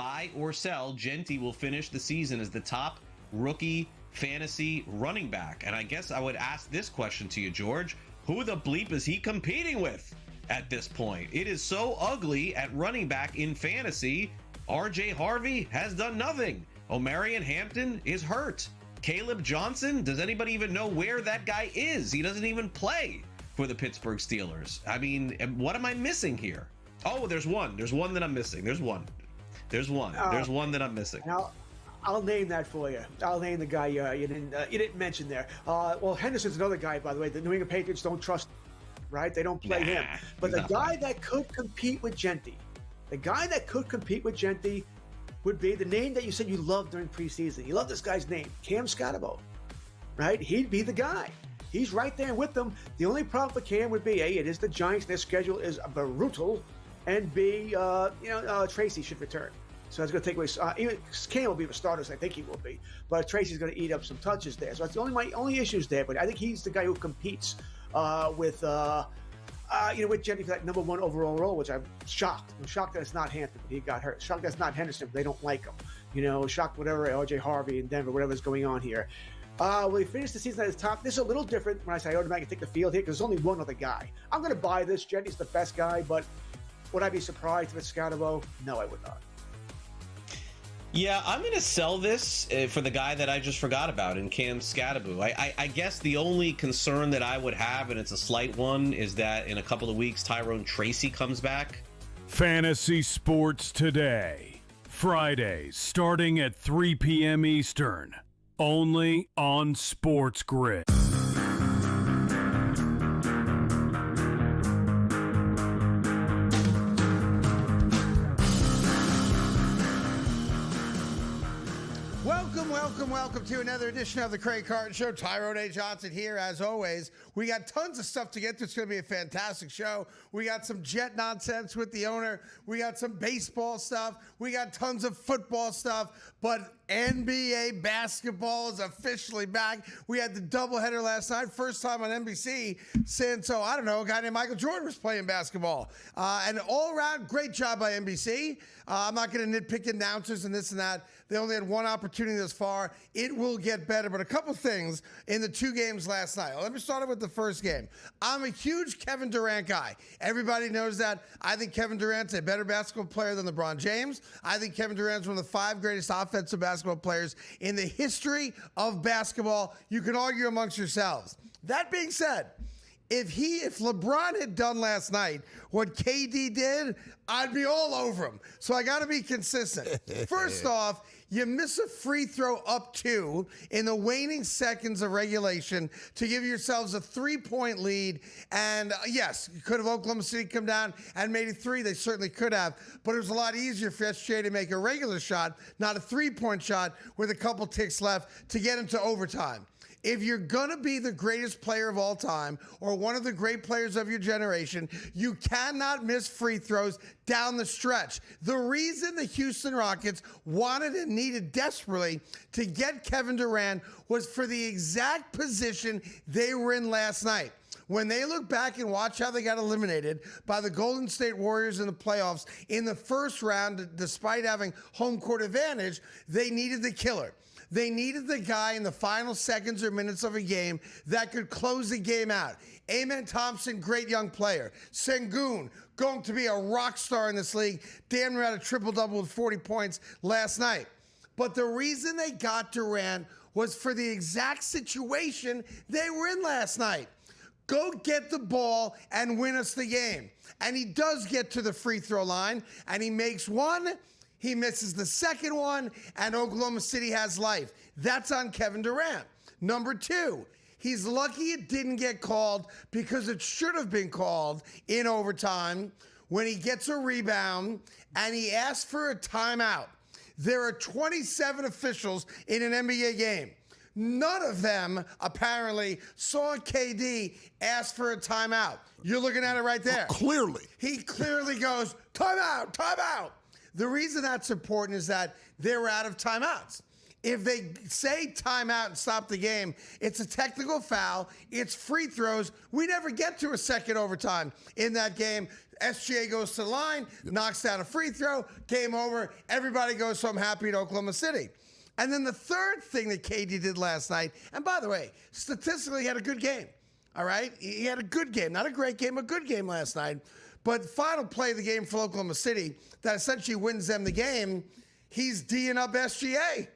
buy or sell, Genti will finish the season as the top rookie fantasy running back. And I guess I would ask this question to you, George. Who the bleep is he competing with at this point? It is so ugly at running back in fantasy. RJ Harvey has done nothing. Omarion Hampton is hurt. Caleb Johnson, does anybody even know where that guy is? He doesn't even play for the Pittsburgh Steelers. I mean, what am I missing here? Oh, there's one that I'm missing. There's one that I'm missing. I'll name that for you. I'll name the guy you didn't mention there. Well, Henderson's another guy, by the way. The New England Patriots don't trust him, right? They don't play him. But the guy that could compete with Genti, would be the name that you said you loved during preseason. You love this guy's name, Cam Scotabo, right? He'd be the guy. He's right there with them. The only problem for Cam would be, A, it is the Giants. Their schedule is brutal. And B, Tracy should return. So that's going to take away. Even Cam will be the starters. I think he will be. But Tracy's going to eat up some touches there. So that's my only issues there. But I think he's the guy who competes with Genti for that number 1 overall role, which I'm shocked. I'm shocked that it's not Hampton. He got hurt. Shocked that it's not Henderson. They don't like him. Shocked whatever, RJ Harvey in Denver, whatever's going on here. Will he finish the season at his top? This is a little different when I say automatically take the field here because there's only one other guy. I'm going to buy this. Genti's the best guy, but would I be surprised if it's Scotabo? No, I would not. Yeah, I'm going to sell this for the guy that I just forgot about in Cam Scotabo. I guess the only concern that I would have, and it's a slight one, is that in a couple of weeks, Tyrone Tracy comes back. Fantasy Sports Today. Fridays starting at 3 p.m. Eastern. Only on SportsGrid. Welcome to another edition of the Craig Carton Show. Tyrone A. Johnson here, as always. We got tons of stuff to get to. It's going to be a fantastic show. We got some Jet nonsense with the owner. We got some baseball stuff. We got tons of football stuff. But NBA basketball is officially back. We had the doubleheader last night. First time on NBC since, a guy named Michael Jordan was playing basketball. And all around, great job by NBC. I'm not going to nitpick announcers and this and that. They only had one opportunity thus far. It will get better. But a couple things in the 2 games last night. Let me start with the first game. I'm a huge Kevin Durant guy. Everybody knows that. I think Kevin Durant's a better basketball player than LeBron James. I think Kevin Durant's one of the 5 greatest offensive basketball players in the history of basketball. You can argue amongst yourselves. That being said, if LeBron had done last night what KD did, I'd be all over him. So I got to be consistent. First off, you miss a free throw up 2 in the waning seconds of regulation to give yourselves a 3-point lead. And yes, could have Oklahoma City come down and made it 3? They certainly could have. But it was a lot easier for SJ to make a regular shot, not a 3-point shot with a couple ticks left to get into overtime. If you're going to be the greatest player of all time or one of the great players of your generation, you cannot miss free throws down the stretch. The reason the Houston Rockets wanted and needed desperately to get Kevin Durant was for the exact position they were in last night. When they look back and watch how they got eliminated by the Golden State Warriors in the playoffs in the first round, despite having home court advantage, they needed the killer. They needed the guy in the final seconds or minutes of a game that could close the game out. Amen Thompson, great young player. Sengun, going to be a rock star in this league. Damn near had a triple-double with 40 points last night. But the reason they got Durant was for the exact situation they were in last night. Go get the ball and win us the game. And he does get to the free throw line, and he makes one. He misses the second one, and Oklahoma City has life. That's on Kevin Durant. Number 2, he's lucky it didn't get called because it should have been called in overtime when he gets a rebound and he asks for a timeout. There are 27 officials in an NBA game. None of them, apparently, saw KD ask for a timeout. You're looking at it right there. Clearly. He clearly goes, timeout, timeout. The reason that's important is that they were out of timeouts. If they say timeout and stop the game, it's a technical foul. It's free throws. We never get to a second overtime in that game. SGA goes to the line, knocks down a free throw, game over. Everybody goes home happy in Oklahoma City. And then the third thing that KD did last night, and by the way, statistically, he had a good game. All right? He had a good game. Not a great game, a good game last night. But final play of the game for Oklahoma City that essentially wins them the game, he's D'ing up SGA.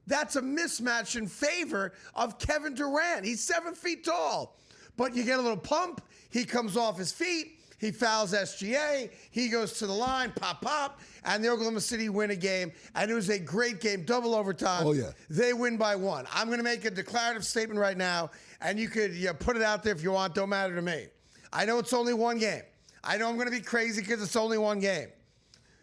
That's a mismatch in favor of Kevin Durant. He's 7 feet tall. But you get a little pump. He comes off his feet. He fouls SGA. He goes to the line, pop, pop. And the Oklahoma City win a game. And it was a great game, double overtime. Oh, yeah. They win by 1. I'm going to make a declarative statement right now. And you could put it out there if you want. Don't matter to me. I know it's only one game. I know I'm going to be crazy because it's only one game.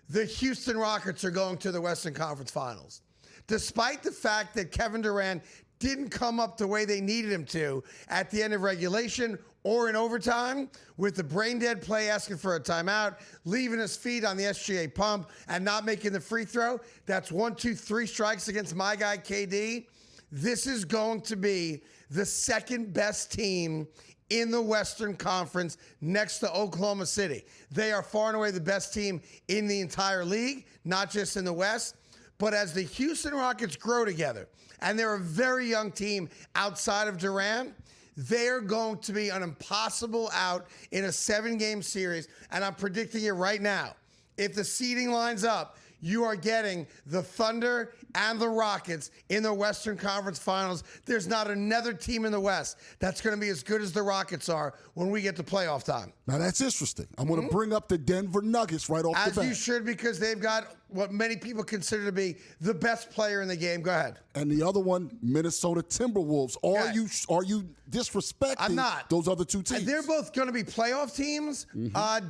The Houston Rockets are going to the Western Conference Finals. Despite the fact that Kevin Durant didn't come up the way they needed him to at the end of regulation or in overtime, with the brain-dead play asking for a timeout, leaving his feet on the SGA pump, and not making the free throw, that's 1, 2, 3 strikes against my guy KD. This is going to be the second best team in the Western Conference next to Oklahoma City. They are far and away the best team in the entire league, not just in the West. But as the Houston Rockets grow together, and they're a very young team outside of Durant, they're going to be an impossible out in a 7-game series. And I'm predicting it right now. If the seeding lines up, you are getting the Thunder and the Rockets in the Western Conference Finals. There's not another team in the West that's going to be as good as the Rockets are when we get to playoff time. Now, that's interesting. I'm going to bring up the Denver Nuggets right off the bat. As you should, because they've got what many people consider to be the best player in the game. Go ahead. And the other one, Minnesota Timberwolves. Are you disrespecting I'm not. those other two teams? They're both going to be playoff teams.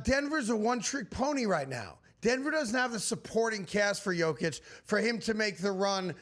Denver's a one-trick pony right now. Denver doesn't have the supporting cast for Jokic for him to make the run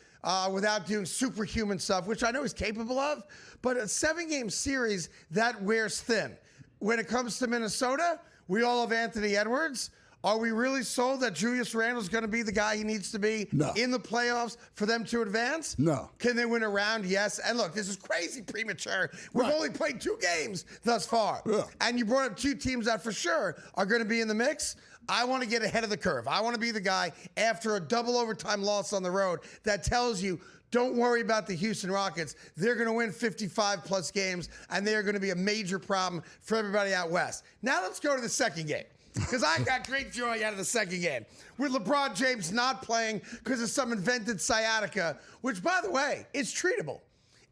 without doing superhuman stuff, which I know he's capable of. But a 7-game series, that wears thin. When it comes to Minnesota, we all have Anthony Edwards. Are we really sold that Julius Randle's going to be the guy he needs to be in the playoffs for them to advance? No. Can they win a round? Yes. And look, this is crazy premature. We've only played 2 games thus far. Yeah. And you brought up 2 teams that for sure are going to be in the mix. I want to get ahead of the curve. I want to be the guy after a double overtime loss on the road that tells you, don't worry about the Houston Rockets. They're going to win 55-plus games, and they're going to be a major problem for everybody out west. Now let's go to the second game, because I got great joy out of the second game, with LeBron James not playing because of some invented sciatica, which, by the way, is treatable.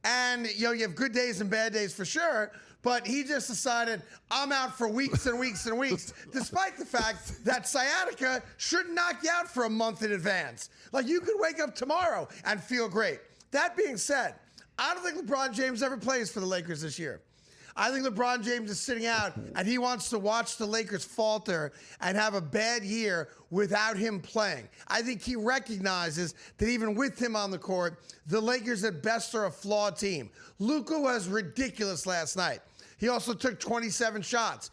And, you have good days and bad days for sure, but he just decided, I'm out for weeks and weeks and weeks, despite the fact that sciatica should knock you out for a month in advance. Like, you could wake up tomorrow and feel great. That being said, I don't think LeBron James ever plays for the Lakers this year. I think LeBron James is sitting out, and he wants to watch the Lakers falter and have a bad year without him playing. I think he recognizes that even with him on the court, the Lakers at best are a flawed team. Luka was ridiculous last night. He also took 27 shots.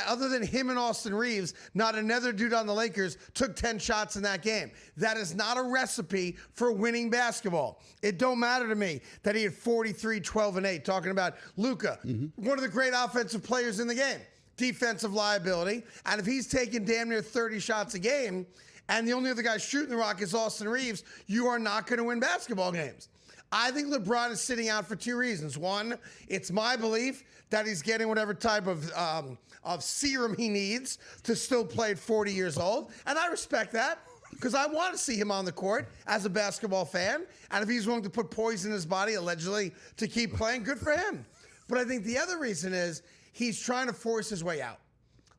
Other than him and Austin Reeves, not another dude on the Lakers took 10 shots in that game. That is not a recipe for winning basketball. It don't matter to me that he had 43, 12, and 8. Talking about Luka, one of the great offensive players in the game. Defensive liability. And if he's taking damn near 30 shots a game, and the only other guy shooting the rock is Austin Reeves, you are not going to win basketball games. I think LeBron is sitting out for 2 reasons. One, it's my belief that he's getting whatever type of serum he needs to still play at 40 years old. And I respect that because I want to see him on the court as a basketball fan. And if he's willing to put poison in his body, allegedly, to keep playing, good for him. But I think the other reason is he's trying to force his way out.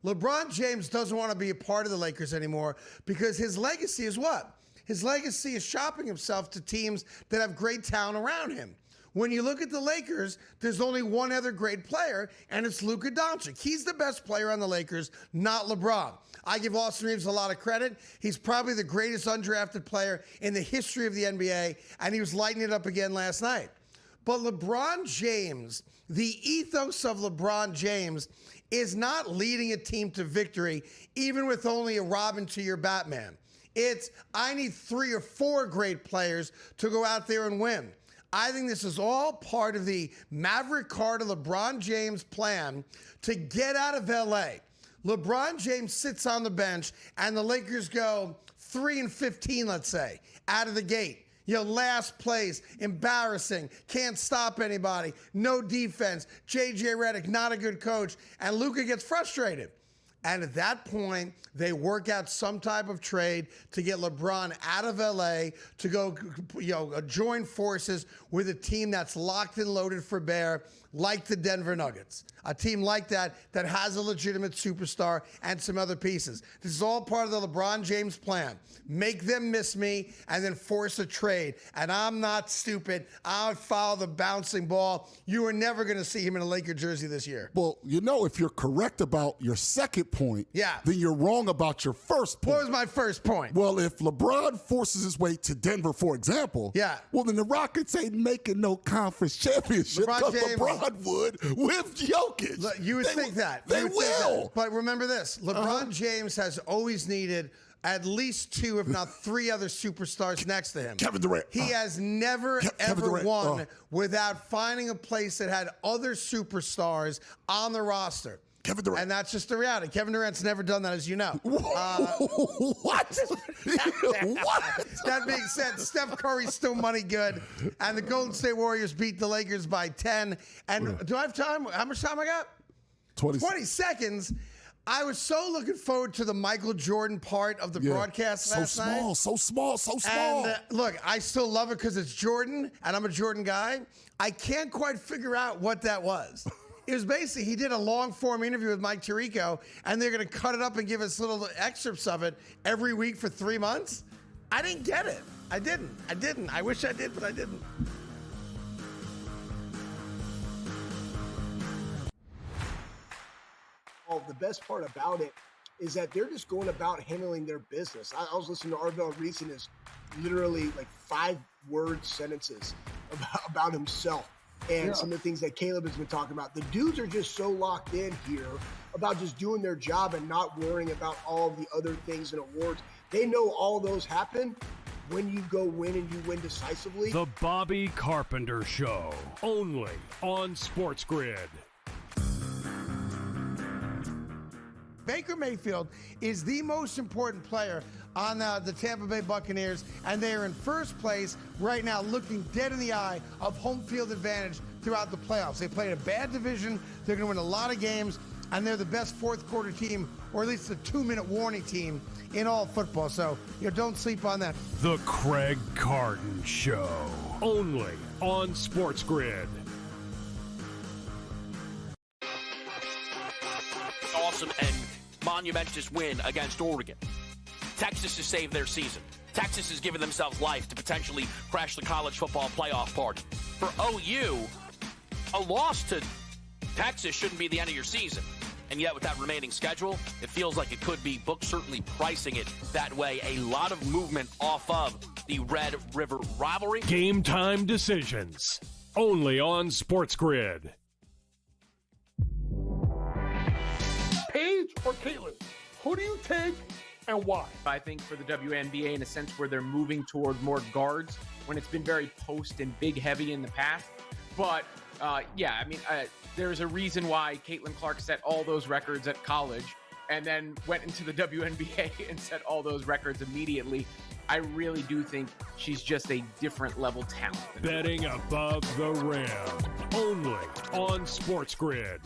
LeBron James doesn't want to be a part of the Lakers anymore because his legacy is what? His legacy is shopping himself to teams that have great talent around him. When you look at the Lakers, there's only one other great player, and it's Luka Doncic. He's the best player on the Lakers, not LeBron. I give Austin Reeves a lot of credit. He's probably the greatest undrafted player in the history of the NBA, and he was lighting it up again last night. But LeBron James, the ethos of LeBron James is not leading a team to victory, even with only a Robin to your Batman. I need 3 or 4 great players to go out there and win. I think this is all part of the Maverick Carter, LeBron James plan to get out of L.A. LeBron James sits on the bench, and the Lakers go 3-15, let's say, out of the gate. Last place, embarrassing, can't stop anybody, no defense, J.J. Redick, not a good coach, and Luka gets frustrated. And at that point, they work out some type of trade to get LeBron out of L.A. to go, join forces with a team that's locked and loaded for bear, like the Denver Nuggets. A team like that has a legitimate superstar and some other pieces. This is all part of the LeBron James plan. Make them miss me and then force a trade. And I'm not stupid. I'll follow the bouncing ball. You are never going to see him in a Laker jersey this year. Well, if you're correct about your second point, then you're wrong about your first point. What was my first point? Well, if LeBron forces his way to Denver, for example, well, then the Rockets ain't making no conference championship because LeBron would with Jokic. You would think that. They will. But remember this. LeBron James has always needed at least 2, if not 3 other superstars next to him. Kevin Durant. He has never, ever won without finding a place that had other superstars on the roster. Kevin Durant. And that's just the reality. Kevin Durant's never done that, as you know. What? What? That being said, Steph Curry's still money good, and the Golden State Warriors beat the Lakers by 10. And do I have time? How much time I got? 20 seconds. I was so looking forward to the Michael Jordan part of the broadcast last night. So small. And look, I still love it because it's Jordan, and I'm a Jordan guy. I can't quite figure out what that was. It was basically, he did a long-form interview with Mike Tirico, and they're going to cut it up and give us little excerpts of it every week for 3 months. I didn't get it. I didn't. I wish I did, but I didn't. Oh, the best part about it is that they're just going about handling their business. I was listening to Arvell Reese, and his literally like 5-word sentences about himself. And some of the things that Caleb has been talking about. The dudes are just so locked in here about just doing their job and not worrying about all of the other things and awards. They know all those happen when you go win and you win decisively. The Bobby Carpenter Show, only on SportsGrid. Baker Mayfield is the most important player on the Tampa Bay Buccaneers, and they are in first place right now, looking dead in the eye of home field advantage throughout the playoffs. They played a bad division. They're going to win a lot of games, and they're the best fourth-quarter team, or at least the 2-minute warning team in all football. So, don't sleep on that. The Craig Carton Show, only on SportsGrid. Awesome and monumentous win against Oregon. Texas has saved their season. Texas has given themselves life to potentially crash the college football playoff party. For OU, a loss to Texas shouldn't be the end of your season. And yet with that remaining schedule, it feels like it could be. Books certainly pricing it that way. A lot of movement off of the Red River rivalry. Game time decisions, only on SportsGrid. Paige or Caitlin? Who do you take and why? I think for the WNBA, in a sense where they're moving toward more guards when it's been very post and big heavy in the past. But there's a reason why Caitlin Clark set all those records at college and then went into the WNBA and set all those records immediately. I really do think she's just a different level talent. Betting above the rim, only on SportsGrid.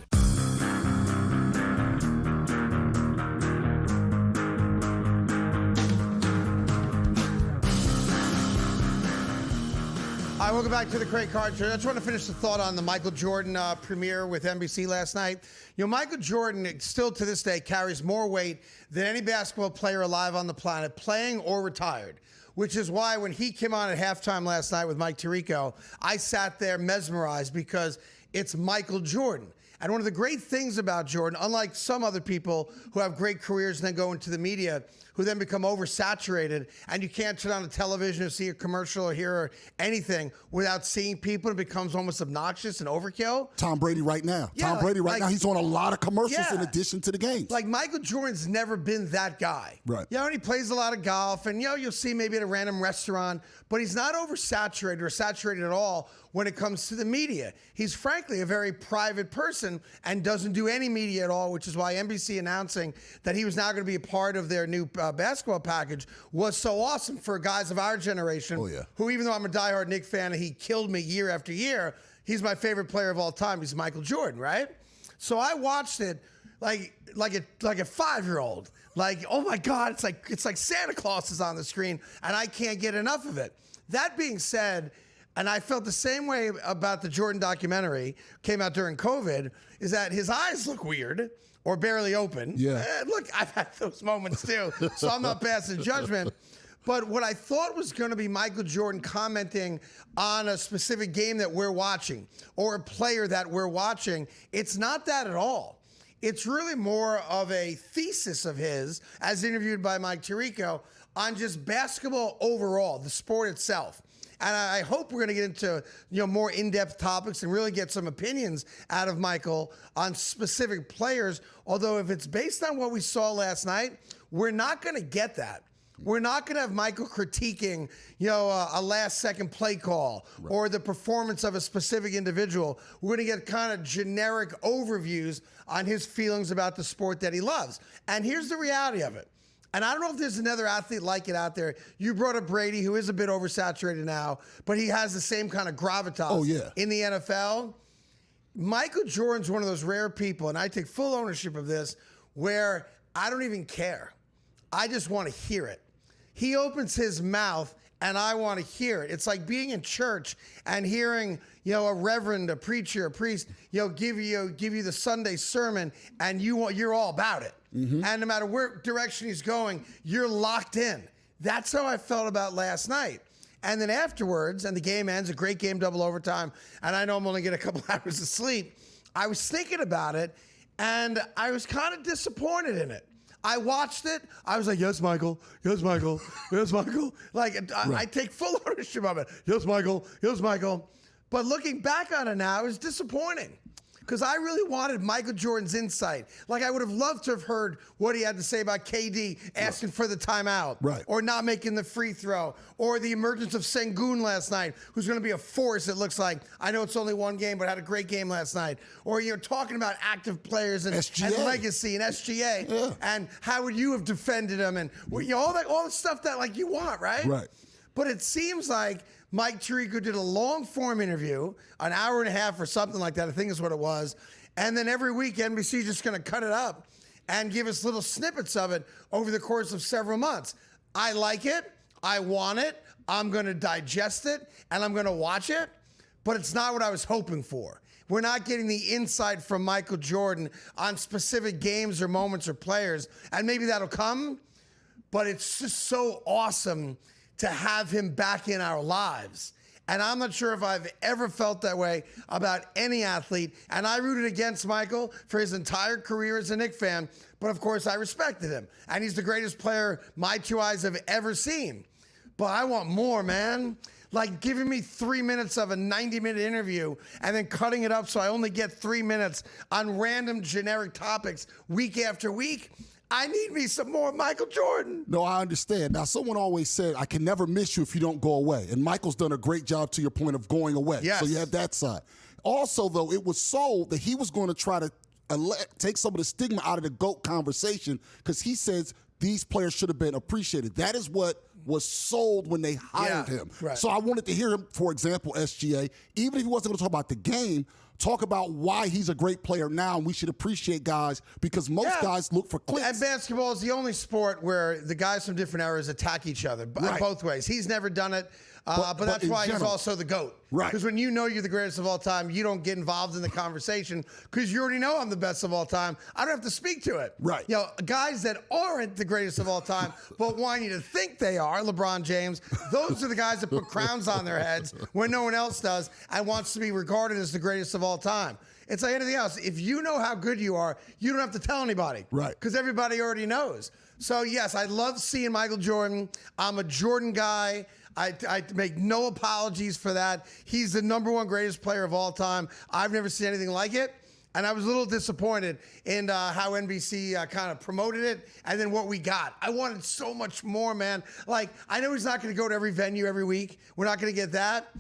All right, welcome back to the Craig Carton Show. I just want to finish the thought on the Michael Jordan premiere with NBC last night. Michael Jordan still to this day carries more weight than any basketball player alive on the planet, playing or retired, which is why when he came on at halftime last night with Mike Tirico, I sat there mesmerized because it's Michael Jordan. And one of the great things about Jordan, unlike some other people who have great careers and then go into the media, who then become oversaturated, and you can't turn on the television or see a commercial or hear anything without seeing people. It becomes almost obnoxious and overkill. Tom Brady right now. Yeah, Tom Brady right now, he's on a lot of commercials in addition to the games. Like Michael Jordan's never been that guy. Right. You know, and he plays a lot of golf, and you'll see maybe at a random restaurant, but he's not oversaturated or saturated at all when it comes to the media. He's frankly a very private person and doesn't do any media at all, which is why NBC announcing that he was now going to be a part of their new basketball package was so awesome for guys of our generation. Oh, yeah. Who, even though I'm a diehard Knicks fan and he killed me year after year, he's my favorite player of all time. He's Michael Jordan, right? So I watched it like a 5-year-old. Like, oh my God, it's like Santa Claus is on the screen and I can't get enough of it. That being said, and I felt the same way about the Jordan documentary, came out during COVID, is that his eyes look weird or barely open. Yeah. Look, I've had those moments too, so I'm not passing judgment. But what I thought was going to be Michael Jordan commenting on a specific game that we're watching or a player that we're watching, it's not that at all. It's really more of a thesis of his, as interviewed by Mike Tirico, on just basketball overall, the sport itself. And I hope we're going to get into more in-depth topics and really get some opinions out of Michael on specific players. Although if it's based on what we saw last night, we're not going to get that. We're not going to have Michael critiquing, a last-second play call or the performance of a specific individual. We're going to get kind of generic overviews on his feelings about the sport that he loves. And here's the reality of it. And I don't know if there's another athlete like it out there. You brought up Brady, who is a bit oversaturated now, but he has the same kind of gravitas in the NFL. Michael Jordan's one of those rare people, and I take full ownership of this, where I don't even care. I just want to hear it. He opens his mouth, and I want to hear it. It's like being in church and hearing, a reverend, a preacher, a priest, give you the Sunday sermon, and you're all about it. Mm-hmm. And no matter where direction he's going, you're locked in. That's how I felt about last night. And then afterwards, and the game ends, a great game, double overtime, and I know I'm only getting a couple hours of sleep. I was thinking about it, and I was kind of disappointed in it. I watched it. I was like, yes, Michael. Yes, Michael. Yes, Michael. I take full ownership of it. Yes, Michael. Yes, Michael. But looking back on it now, it was disappointing. Because I really wanted Michael Jordan's insight. Like, I would have loved to have heard what he had to say about KD asking for the timeout. Right. Or not making the free throw. Or the emergence of Sengun last night, who's going to be a force, it looks like. I know it's only one game, but had a great game last night. Or you're talking about active players and legacy and SGA. Yeah. And how would you have defended him? And all the stuff that you want, right? Right. But it seems like Mike Tirico did a long-form interview, an hour and a half or something like that, I think is what it was. And then every week, NBC is just going to cut it up and give us little snippets of it over the course of several months. I like it. I want it. I'm going to digest it, and I'm going to watch it. But it's not what I was hoping for. We're not getting the insight from Michael Jordan on specific games or moments or players. And maybe that'll come, but it's just so awesome to have him back in our lives. And I'm not sure if I've ever felt that way about any athlete. And I rooted against Michael for his entire career as a Knicks fan. But of course, I respected him. And he's the greatest player my two eyes have ever seen. But I want more, man. Like giving me 3 minutes of a 90-minute interview and then cutting it up so I only get 3 minutes on random generic topics week after week. I need me some more Michael Jordan. No, I understand. Now, someone always said, I can never miss you if you don't go away. And Michael's done a great job to your point of going away. Yes. So you have that side. Also, though, it was sold that he was going to try to take some of the stigma out of the GOAT conversation because he says these players should have been appreciated. That is what was sold when they hired him. Right. So I wanted to hear him, for example, SGA, even if he wasn't going to talk about the game, talk about why he's a great player now, and we should appreciate guys because most guys look for clicks. And basketball is the only sport where the guys from different eras attack each other both ways. He's never done it, but that's why he's also the GOAT. Right. Because when you know you're the greatest of all time, you don't get involved in the conversation because you already know I'm the best of all time. I don't have to speak to it. Right. Guys that aren't the greatest of all time but want you to think they are, LeBron James, those are the guys that put crowns on their heads when no one else does and wants to be regarded as the greatest of all time. It's like anything else. If you know how good you are, you don't have to tell anybody. Right. Because everybody already knows. So, yes, I love seeing Michael Jordan. I'm a Jordan guy. I make no apologies for that. He's the #1 greatest player of all time. I've never seen anything like it. And I was a little disappointed in how NBC kind of promoted it and then what we got. I wanted so much more, man. Like, I know he's not going to go to every venue every week. We're not going to get that.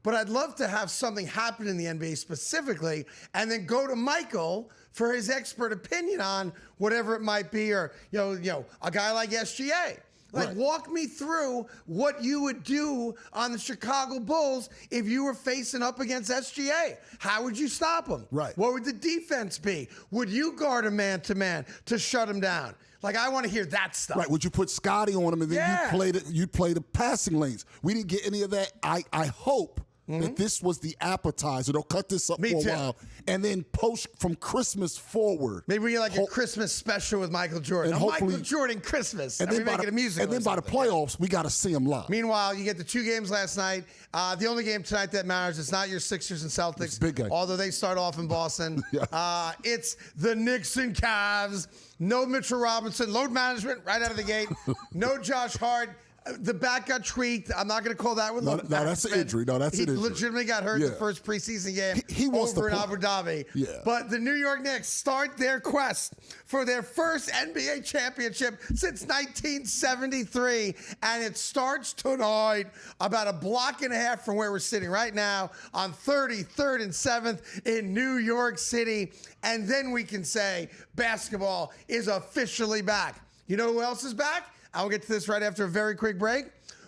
But I'd love to have something happen in the NBA specifically and then go to Michael for his expert opinion on whatever it might be, or, you know, a guy like SGA. Like, Right. walk me through what you would do on the Chicago Bulls if you were facing up against SGA. How would you stop him? Right. What would the defense be? Would you guard a man-to-man to shut him down? Like, I want to hear that stuff. Right. Would you put Scotty on him and then Yeah. you'd play the passing lanes? We didn't get any of that. I hope that this was the appetizer. They'll cut this up Me for too. a while and then post from Christmas forward. Maybe we get like a Christmas special with Michael Jordan. And A Michael hopefully- Jordan Christmas. And we then, make it a musical. and then by the playoffs, we got to see him live. Meanwhile, you get the 2 games last night. The only game tonight that matters, it's not your Sixers and Celtics. It's a big game. Although they start off in Boston. Yeah. It's the Knicks and Cavs. No Mitchell Robinson. Load management right out of the gate. No Josh Hart. The back got tweaked. I'm not going to call that one. No, that's an injury. No, that's an injury. He legitimately got hurt Yeah. the first preseason game He wants over to in play. Abu Dhabi. Yeah. But the New York Knicks start their quest for their first NBA championship since 1973. And it starts tonight about a block and a half from where we're sitting right now on 33rd and 7th in New York City. And then we can say basketball is officially back. You know who else is back? I'll get to this right after a very quick break.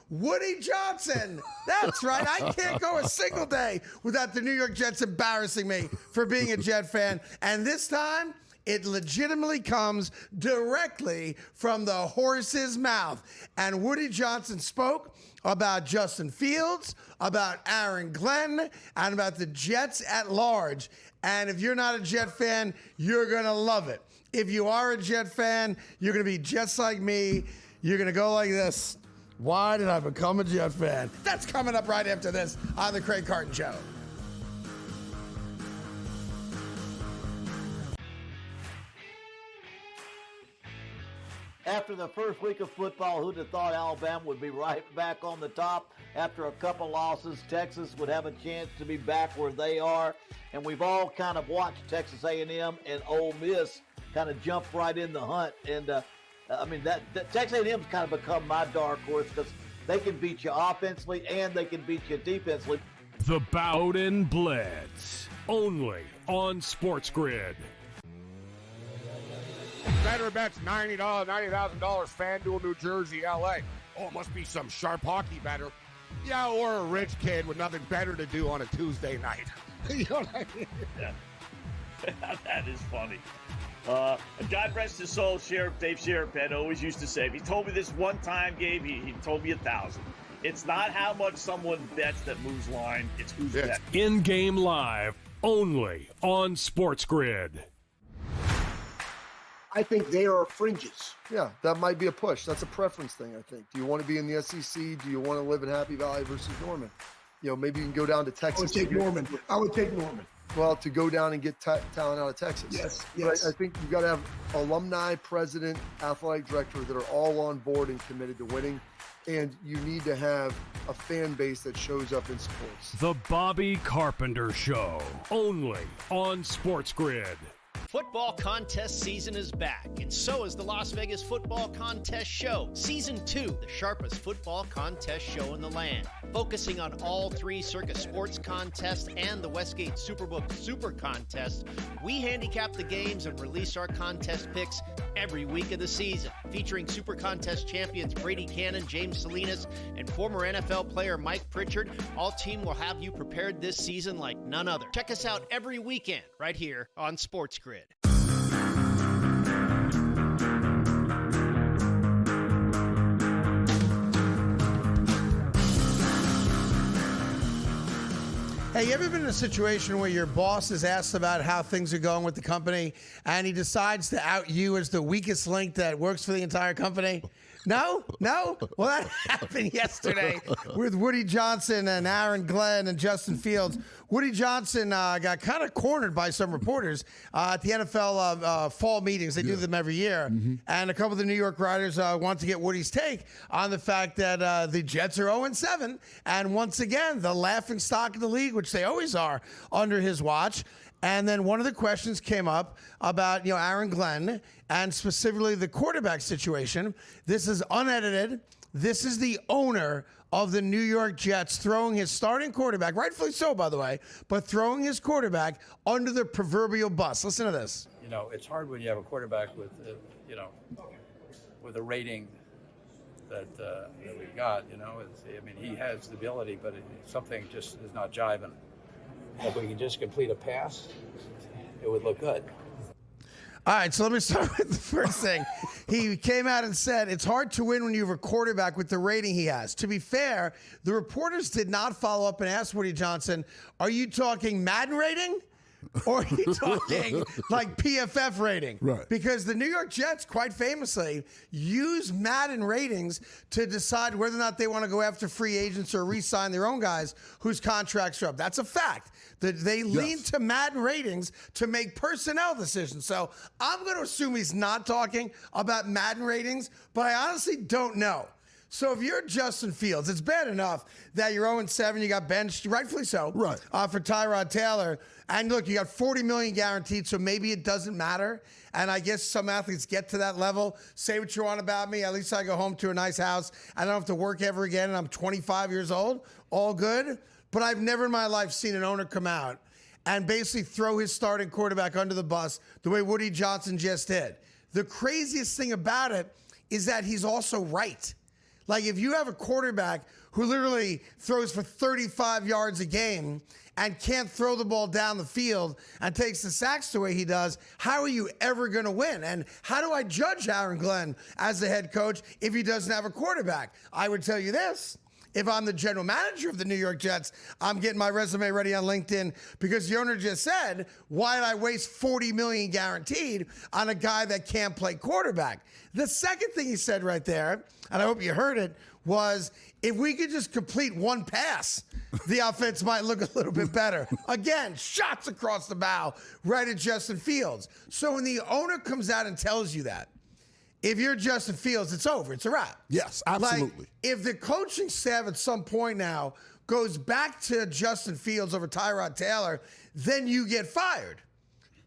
Woody Johnson. That's right. I can't go a single day without the New York Jets embarrassing me for being a Jet fan. And this time, it legitimately comes directly from the horse's mouth. And Woody Johnson spoke about Justin Fields, about Aaron Glenn, and about the Jets at large. And if you're not a Jet fan, you're going to love it. If you are a Jet fan, you're going to be just like me. You're going to go like this. Why did I become a Jet fan? That's coming up right after this on the Craig Carton Show. After the first week of football, who'd have thought Alabama would be right back on the top? After a couple losses, Texas would have a chance to be back where they are. And we've all kind of watched Texas A&M and Ole Miss kind of jump right in the hunt. And, that Texas A&M's kind of become my dark horse because they can beat you offensively and they can beat you defensively. The Bowden Blitz, only on SportsGrid. Better bets, $90,000, FanDuel, New Jersey, LA. Oh, it must be some sharp hockey better. Yeah, or a rich kid with nothing better to do on a Tuesday night. You know what I mean? Yeah. That is funny. God rest his soul, Dave Sheriff always used to say, if he told me this one time, Gabe, he told me 1,000. It's not how much someone bets that moves line, it's who's betting. In-game live, only on SportsGrid. I think they are fringes. Yeah, that might be a push. That's a preference thing, I think. Do you want to be in the SEC? Do you want to live in Happy Valley versus Norman? You know, maybe you can go down to Texas. I would take Norman. Well, to go down and get talent out of Texas. Yes. But I think you've got to have alumni, president, athletic director that are all on board and committed to winning. And you need to have a fan base that shows up in sports. The Bobby Carpenter Show, only on SportsGrid. Football contest season is back, and so is the Las Vegas Football Contest Show, Season 2, the sharpest football contest show in the land. Focusing on all 3 Circus Sports contests and the Westgate Superbook Super Contest, we handicap the games and release our contest picks every week of the season. Featuring Super Contest champions Brady Cannon, James Salinas, and former NFL player Mike Pritchard, all team will have you prepared this season like none other. Check us out every weekend right here on SportsGrid. Hey, you ever been in a situation where your boss is asked about how things are going with the company and he decides to out you as the weakest link that works for the entire company? No? Well, that happened yesterday with Woody Johnson and Aaron Glenn and Justin Fields. Woody Johnson got kind of cornered by some reporters at the NFL fall meetings. They do them every year. And a couple of the New York writers want to get Woody's take on the fact that the Jets are 0-7. And once again, the laughing stock of the league, which they always are under his watch. And then one of the questions came up about, Aaron Glenn and specifically the quarterback situation. This is unedited. This is the owner of the New York Jets throwing his starting quarterback, rightfully so, by the way, but throwing his quarterback under the proverbial bus. Listen to this. It's hard when you have a quarterback with, with a rating that we've got. He has the ability, but something just is not jiving. If we can just complete a pass, it would look good. All right, so let me start with the first thing. He came out and said it's hard to win when you have a quarterback with the rating he has. To be fair, the reporters did not follow up and ask Woody Johnson, are you talking Madden rating? Or are you talking like PFF rating? Right. Because the New York Jets, quite famously, use Madden ratings to decide whether or not they want to go after free agents or re-sign their own guys whose contracts are up. That's a fact. That they lean to Madden ratings to make personnel decisions. So I'm going to assume he's not talking about Madden ratings, but I honestly don't know. So if you're Justin Fields, it's bad enough that you're 0-7, you got benched, rightfully so, right, for Tyrod Taylor. And look, you got $40 million guaranteed, so maybe it doesn't matter. And I guess some athletes get to that level. Say what you want about me. At least I go home to a nice house. I don't have to work ever again, and I'm 25 years old. All good. But I've never in my life seen an owner come out and basically throw his starting quarterback under the bus the way Woody Johnson just did. The craziest thing about it is that he's also right. Like, if you have a quarterback who literally throws for 35 yards a game and can't throw the ball down the field and takes the sacks the way he does, how are you ever going to win? And how do I judge Aaron Glenn as the head coach if he doesn't have a quarterback? I would tell you this. If I'm the general manager of the New York Jets, I'm getting my resume ready on LinkedIn because the owner just said, why did I waste $40 million guaranteed on a guy that can't play quarterback? The second thing he said right there, and I hope you heard it, was if we could just complete one pass, the offense might look a little bit better. Again, shots across the bow right at Justin Fields. So when the owner comes out and tells you that, if you're Justin Fields, it's over. It's a wrap. Yes, absolutely. Like, if the coaching staff at some point now goes back to Justin Fields over Tyrod Taylor, then you get fired.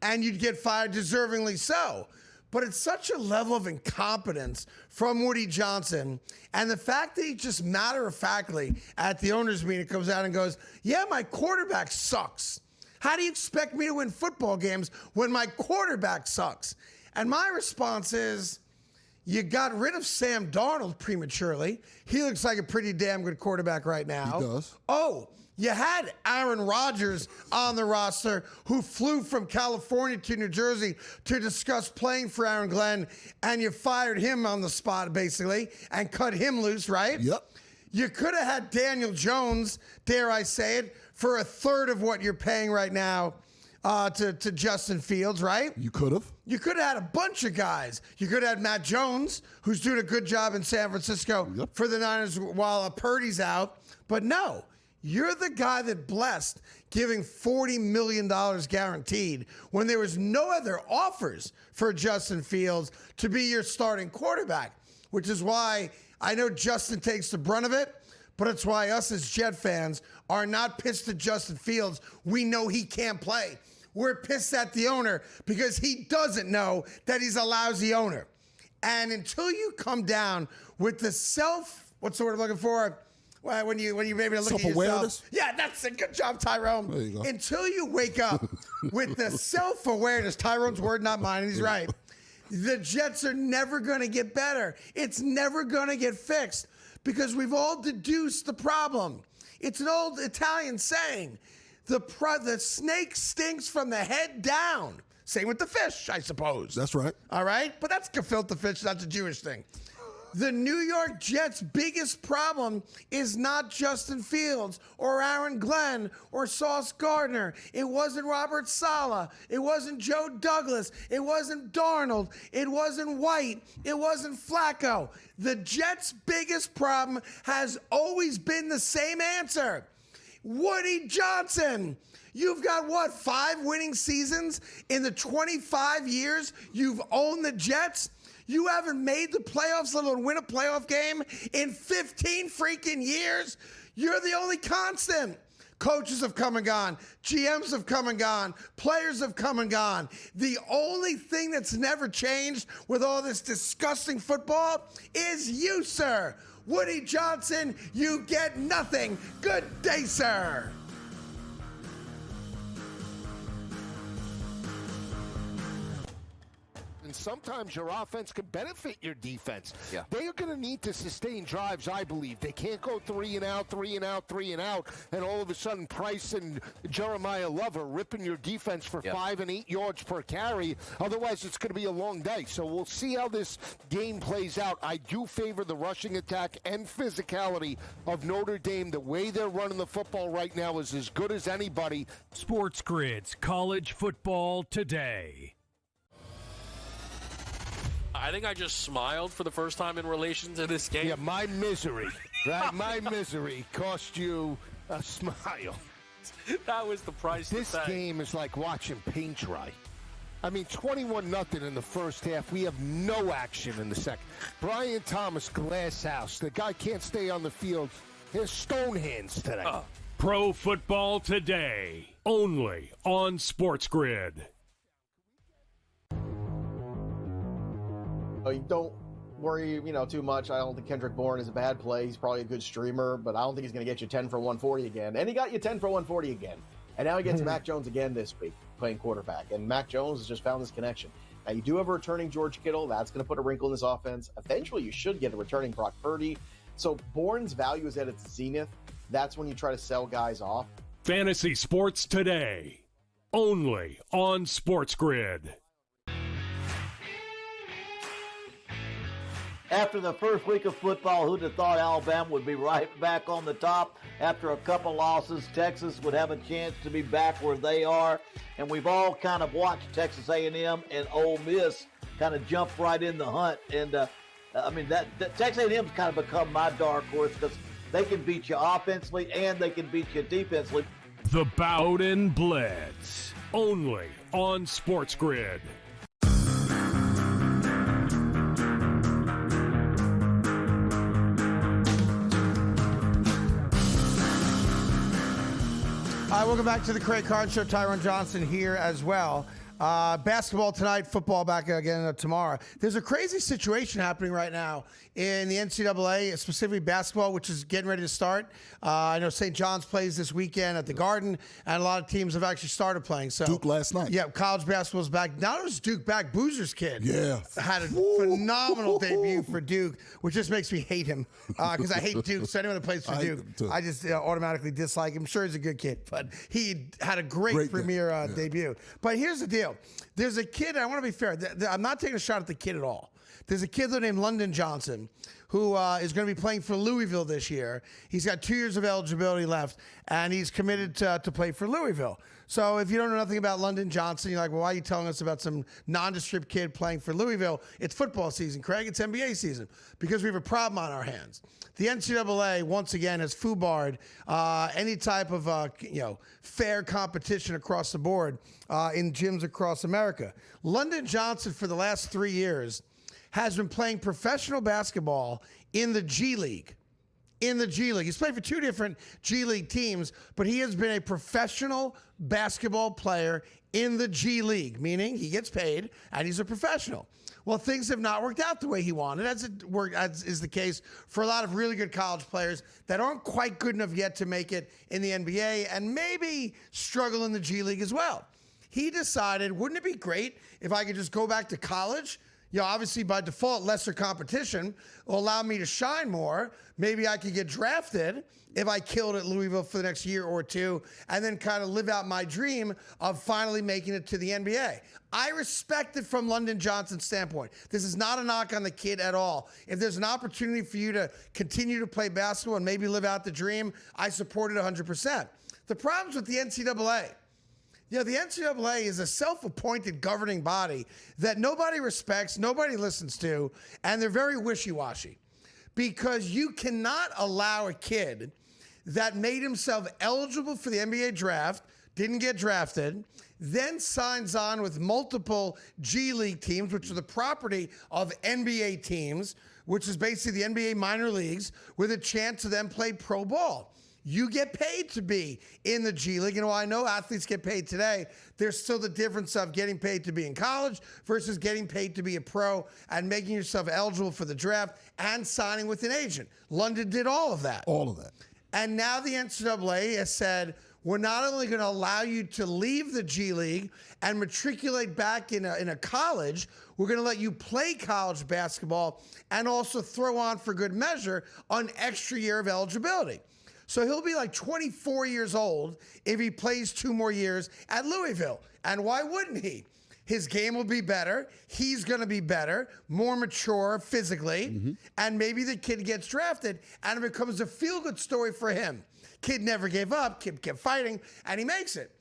And you'd get fired deservingly so. But it's such a level of incompetence from Woody Johnson. And the fact that he just matter-of-factly at the owners' meeting comes out and goes, yeah, my quarterback sucks. How do you expect me to win football games when my quarterback sucks? And my response is, you got rid of Sam Darnold prematurely. He looks like a pretty damn good quarterback right now. He does. Oh, you had Aaron Rodgers on the roster who flew from California to New Jersey to discuss playing for Aaron Glenn, and you fired him on the spot, basically, and cut him loose, right? Yep. You could have had Daniel Jones, dare I say it, for a third of what you're paying right now to Justin Fields, right? You could have. You could have had a bunch of guys. You could have had Matt Jones, who's doing a good job in San Francisco for the Niners while Purdy's out. But no, you're the guy that blessed giving $40 million guaranteed when there was no other offers for Justin Fields to be your starting quarterback, which is why I know Justin takes the brunt of it, but it's why us as Jet fans are not pissed at Justin Fields. We know he can't play. We're pissed at the owner because he doesn't know that he's a lousy owner. And until you come down with the what's the word I'm looking for? Well, when you maybe look at yourself. Yeah, that's a good job, Tyrone. There you go. Until you wake up with the self-awareness, Tyrone's word, not mine, and he's right. The Jets are never going to get better. It's never going to get fixed because we've all deduced the problem. It's an old Italian saying. The snake stinks from the head down. Same with the fish, I suppose. That's right. All right? But that's gefilte fish. That's a Jewish thing. The New York Jets' biggest problem is not Justin Fields or Aaron Glenn or Sauce Gardner. It wasn't Robert Saleh. It wasn't Joe Douglas. It wasn't Darnold. It wasn't White. It wasn't Flacco. The Jets' biggest problem has always been the same answer. Woody Johnson. You've got, 5 winning seasons in the 25 years you've owned the Jets? You haven't made the playoffs, let alone win a playoff game in 15 freaking years? You're the only constant. Coaches have come and gone. GMs have come and gone. Players have come and gone. The only thing that's never changed with all this disgusting football is you, sir. Woody Johnson, you get nothing. Good day, sir. And sometimes your offense can benefit your defense. Yeah. They are going to need to sustain drives, I believe. They can't go 3 and out, 3 and out, 3 and out, and all of a sudden Price and Jeremiah Love are ripping your defense for 5 and 8 yards per carry. Otherwise, it's going to be a long day. So we'll see how this game plays out. I do favor the rushing attack and physicality of Notre Dame. The way they're running the football right now is as good as anybody. SportsGrid's College Football Today. I think I just smiled for the first time in relation to this game. Yeah, my misery, right? My misery cost you a smile. That was the price. This game is like watching paint dry. I mean, 21-0 in the first half. We have no action in the second. Brian Thomas, glass house. The guy can't stay on the field. His stone hands today. Pro Football Today, only on SportsGrid. Don't worry, too much. I don't think Kendrick Bourne is a bad play. He's probably a good streamer, but I don't think he's going to get you 10 for 140 again. And he got you 10 for 140 again. And now he gets Mac Jones again this week playing quarterback. And Mac Jones has just found this connection. Now, you do have a returning George Kittle. That's going to put a wrinkle in this offense. Eventually, you should get a returning Brock Purdy. So Bourne's value is at its zenith. That's when you try to sell guys off. Fantasy Sports Today, only on SportsGrid. After the first week of football, who'd have thought Alabama would be right back on the top? After a couple losses, Texas would have a chance to be back where they are. And we've all kind of watched Texas A&M and Ole Miss kind of jump right in the hunt. And, that Texas A&M's kind of become my dark horse because they can beat you offensively and they can beat you defensively. The Bowden Blitz, only on SportsGrid. Welcome back to the Craig Carton Show. Tyron Johnson here as well. Basketball tonight, football back again tomorrow. There's a crazy situation happening right now in the NCAA, specifically basketball, which is getting ready to start. I know St. John's plays this weekend at the Garden, and a lot of teams have actually started playing. So Duke last night. Yeah, college basketball's back. Not only was Duke back, Boozer's kid had a phenomenal debut for Duke, which just makes me hate him because I hate Duke. So anyone that plays for Duke, I just automatically dislike him. Sure, he's a good kid, but he had a great premier debut. But here's the deal. There's a kid, I want to be fair, I'm not taking a shot at the kid at all. There's a kid named London Johnson who is going to be playing for Louisville this year. He's got 2 years of eligibility left, and he's committed to play for Louisville. So if you don't know nothing about London Johnson, you're like, well, why are you telling us about some nondescript kid playing for Louisville? It's football season, Craig. It's NBA season because we have a problem on our hands. The NCAA, once again, has foobarred any type of fair competition across the board in gyms across America. London Johnson, for the last 3 years, has been playing professional basketball in the G League. In the G League. He's played for 2 different G League teams, but he has been a professional basketball player in the G League, meaning he gets paid and he's a professional. Well, things have not worked out the way he wanted, as is the case for a lot of really good college players that aren't quite good enough yet to make it in the NBA and maybe struggle in the G League as well. He decided, wouldn't it be great if I could just go back to college, obviously by default, lesser competition will allow me to shine more. Maybe I could get drafted if I killed at Louisville for the next year or two and then kind of live out my dream of finally making it to the NBA. I respect it from London Johnson's standpoint. This is not a knock on the kid at all. If there's an opportunity for you to continue to play basketball and maybe live out the dream, I support it 100%. The problem's with the NCAA. The NCAA is a self-appointed governing body that nobody respects, nobody listens to, and they're very wishy-washy. Because you cannot allow a kid that made himself eligible for the NBA draft, didn't get drafted, then signs on with multiple G League teams, which are the property of NBA teams, which is basically the NBA minor leagues, with a chance to then play pro ball. You get paid to be in the G League. And while I know athletes get paid today, there's still the difference of getting paid to be in college versus getting paid to be a pro and making yourself eligible for the draft and signing with an agent. London did all of that. All of that. And now the NCAA has said, we're not only going to allow you to leave the G League and matriculate back in a college, we're going to let you play college basketball and also throw on for good measure an extra year of eligibility. So he'll be like 24 years old if he plays 2 more years at Louisville. And why wouldn't he? His game will be better. He's going to be better, more mature physically. And maybe the kid gets drafted and it becomes a feel-good story for him. Kid never gave up, kid kept fighting, and he makes it.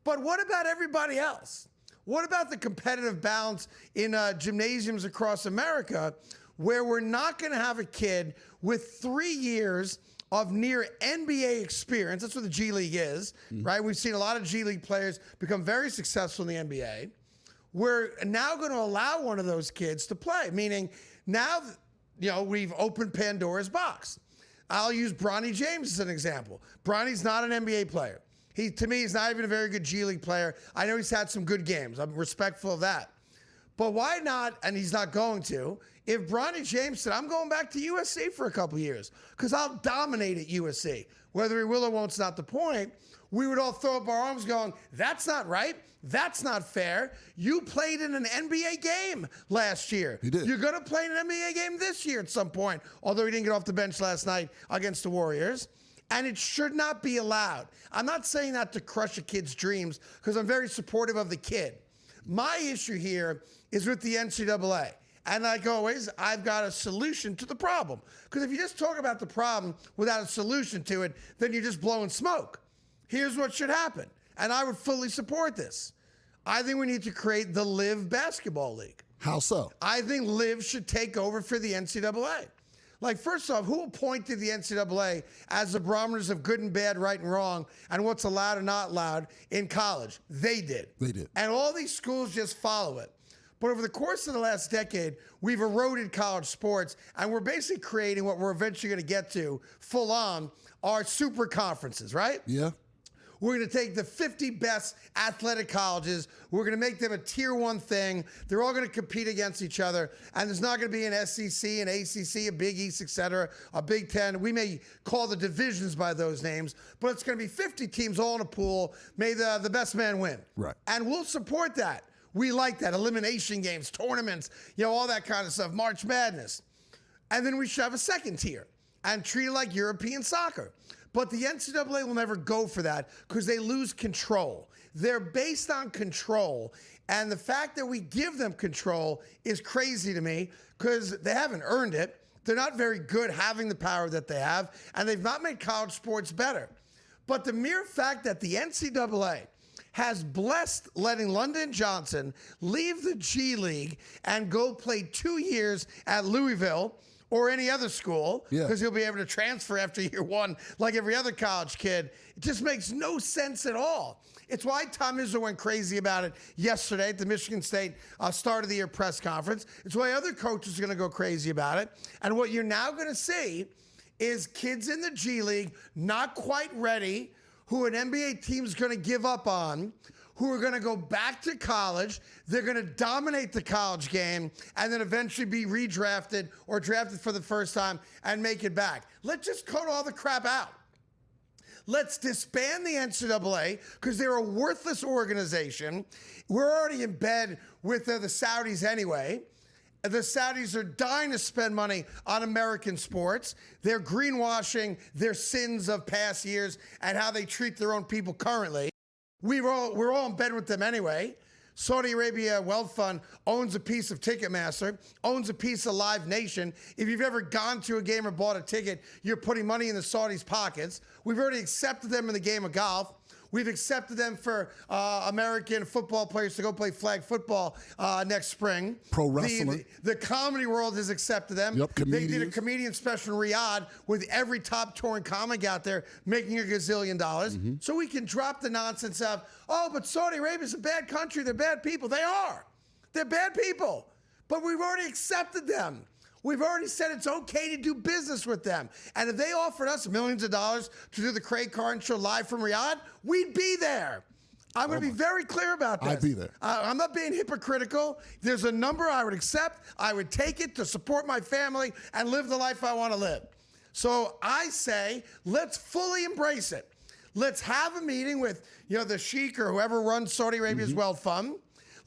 But what about everybody else? What about the competitive balance in gymnasiums across America where we're not going to have a kid with 3 years of near NBA experience? That's what the G League is, right? We've seen a lot of G League players become very successful in the NBA. We're now going to allow one of those kids to play, meaning now, we've opened Pandora's box. I'll use Bronny James as an example. Bronny's not an NBA player. To me, he's not even a very good G League player. I know he's had some good games. I'm respectful of that. But why not, and he's not going to, if Bronny James said, I'm going back to USC for a couple years because I'll dominate at USC. Whether he will or won't's not the point. We would all throw up our arms going, that's not right. That's not fair. You played in an NBA game last year. He did. You're going to play in an NBA game this year at some point, although he didn't get off the bench last night against the Warriors. And it should not be allowed. I'm not saying that to crush a kid's dreams because I'm very supportive of the kid. My issue here is with the NCAA. And like always, I've got a solution to the problem. Because if you just talk about the problem without a solution to it, then you're just blowing smoke. Here's what should happen. And I would fully support this. I think we need to create the LIV Basketball League. How so? I think LIV should take over for the NCAA. Like, first off, who appointed the NCAA as the barometers of good and bad, right and wrong, and what's allowed and not allowed in college? They did. They did. And all these schools just follow it. But over the course of the last decade, we've eroded college sports, and we're basically creating what we're eventually going to get to full on, our super conferences, right? Yeah. We're going to take the 50 best athletic colleges. We're going to make them a tier 1 thing. They're all going to compete against each other. And there's not going to be an SEC, an ACC, a Big East, et cetera, a Big Ten. We may call the divisions by those names, but it's going to be 50 teams all in a pool. May the best man win. Right. And we'll support that. We like that. Elimination games, tournaments, all that kind of stuff, March Madness. And then we should have a second tier and treat it like European soccer. But the NCAA will never go for that because they lose control. They're based on control. And the fact that we give them control is crazy to me because they haven't earned it. They're not very good having the power that they have, and they've not made college sports better. But the mere fact that the NCAA has blessed letting London Johnson leave the G League and go play 2 years at Louisville or any other school, because he'll be able to transfer after year 1 like every other college kid. It just makes no sense at all. It's why Tom Izzo went crazy about it yesterday at the Michigan State start of the year press conference. It's why other coaches are going to go crazy about it. And what you're now going to see is kids in the G League not quite ready, who an NBA team's going to give up on, who are going to go back to college. They're going to dominate the college game and then eventually be redrafted or drafted for the first time and make it back. Let's just cut all the crap out. Let's disband the NCAA because they're a worthless organization. We're already in bed with the Saudis anyway. The Saudis are dying to spend money on American sports. They're greenwashing their sins of past years and how they treat their own people currently. We're all in bed with them anyway. Saudi Arabia Wealth Fund owns a piece of Ticketmaster, owns a piece of Live Nation. If you've ever gone to a game or bought a ticket, you're putting money in the Saudis' pockets. We've already accepted them in the game of golf. We've accepted them for American football players to go play flag football next spring. Pro wrestling. The comedy world has accepted them. Yep, they did a comedian special in Riyadh with every top touring comic out there making $1 gazillion. So we can drop the nonsense of, oh, but Saudi Arabia's a bad country. They're bad people. They are. They're bad people. But we've already accepted them. We've already said it's okay to do business with them. And if they offered us millions of dollars to do the Craig Carton show live from Riyadh, we'd be there. I'm going to be very clear about this. I'd be there. I'm not being hypocritical. There's a number I would accept. I would take it to support my family and live the life I want to live. So I say, let's fully embrace it. Let's have a meeting with, the sheikh or whoever runs Saudi Arabia's Wealth Fund.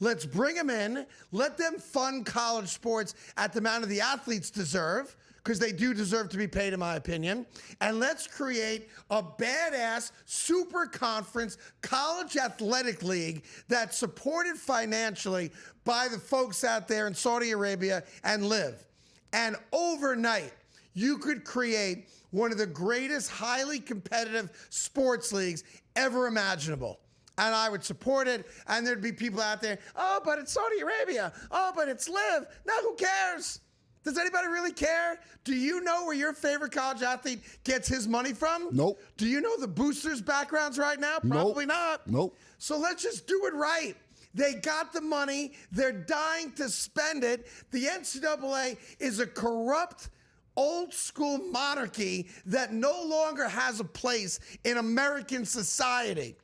Let's bring them in. Let them fund college sports at the amount of the athletes deserve, because they do deserve to be paid, in my opinion. And let's create a badass super conference college athletic league that's supported financially by the folks out there in Saudi Arabia and live. And overnight, you could create one of the greatest highly competitive sports leagues ever imaginable. And I would support it, and there'd be people out there, oh, but it's Saudi Arabia. Oh, but it's live. No, who cares? Does anybody really care? Do you know where your favorite college athlete gets his money from? Nope. Do you know the boosters' backgrounds right now? Probably not. Nope. So let's just do it right. They got the money. They're dying to spend it. The NCAA is a corrupt, old-school monarchy that no longer has a place in American society.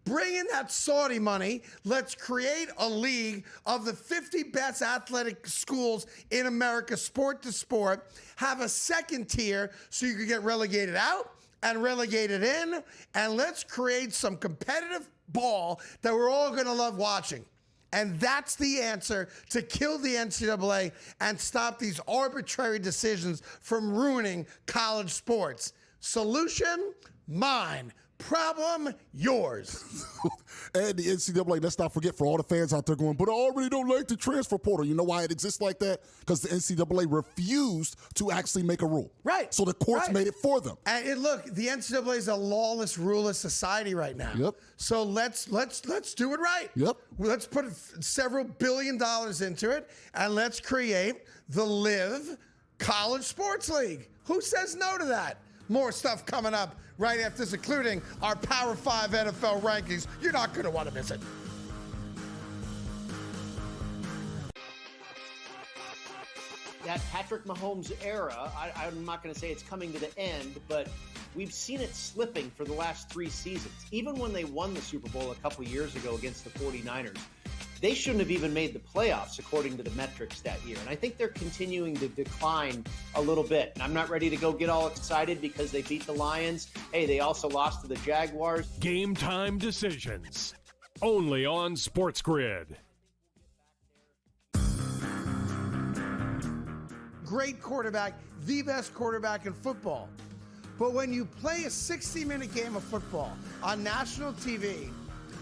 Bring in that Saudi money. Let's create a league of the 50 best athletic schools in America, sport to sport. Have a second tier so you can get relegated out and relegated in. And let's create some competitive ball that we're all going to love watching. And that's the answer to kill the NCAA and stop these arbitrary decisions from ruining college sports. Solution? Mine. Problem, yours. And the NCAA, let's not forget, for all the fans out there going, but I already don't like the transfer portal. You know why it exists like that? Because the NCAA refused to actually make a rule. Right. So the courts made it for them. And look, the NCAA is a lawless, ruleless society right now. Yep. So let's do it right. Yep. Let's put several $1 billion into it, and let's create the Live College Sports League. Who says no to that? More stuff coming up right after this, including our Power 5 NFL rankings. You're not going to want to miss it. That Patrick Mahomes era, I'm not going to say it's coming to the end, but we've seen it slipping for the last 3 seasons. Even when they won the Super Bowl a couple years ago against the 49ers, they shouldn't have even made the playoffs according to the metrics that year. And I think they're continuing to decline a little bit. And I'm not ready to go get all excited because they beat the Lions. Hey, they also lost to the Jaguars. Game time decisions. Only on SportsGrid. Great quarterback, the best quarterback in football. But when you play a 60-minute game of football on national TV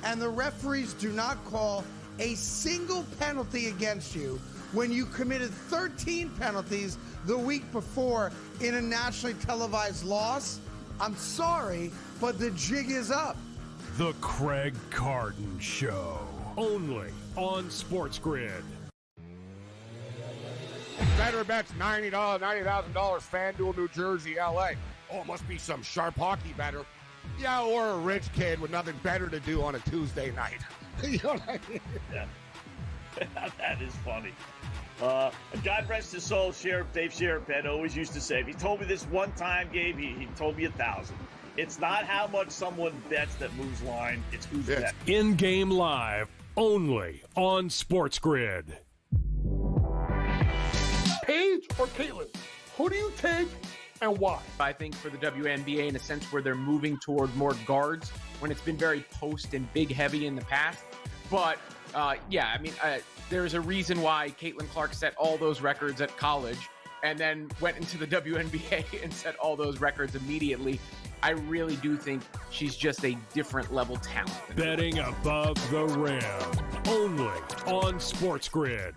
and the referees do not call a single penalty against you when you committed 13 penalties the week before in a nationally televised loss, I'm sorry, but the jig is up. The Craig Carton Show. Only on SportsGrid. Better bets $90,000 FanDuel, New Jersey, LA. Oh, must be some sharp hockey better. Yeah, or a rich kid with nothing better to do on a Tuesday night. You know what I mean? Yeah. That is funny. God rest his soul, Dave Sheriff always used to say, if he told me this one time, Gabe, he told me 1,000. It's not how much someone bets that moves line, it's who's betting. In-game live, only on SportsGrid. Paige or Caitlin? Who do you take and why? I think for the WNBA, in a sense where they're moving toward more guards when it's been very post and big heavy in the past. But there's a reason why Caitlin Clark set all those records at college and then went into the WNBA and set all those records immediately. I really do think she's just a different level talent. Betting above the rim, only on SportsGrid.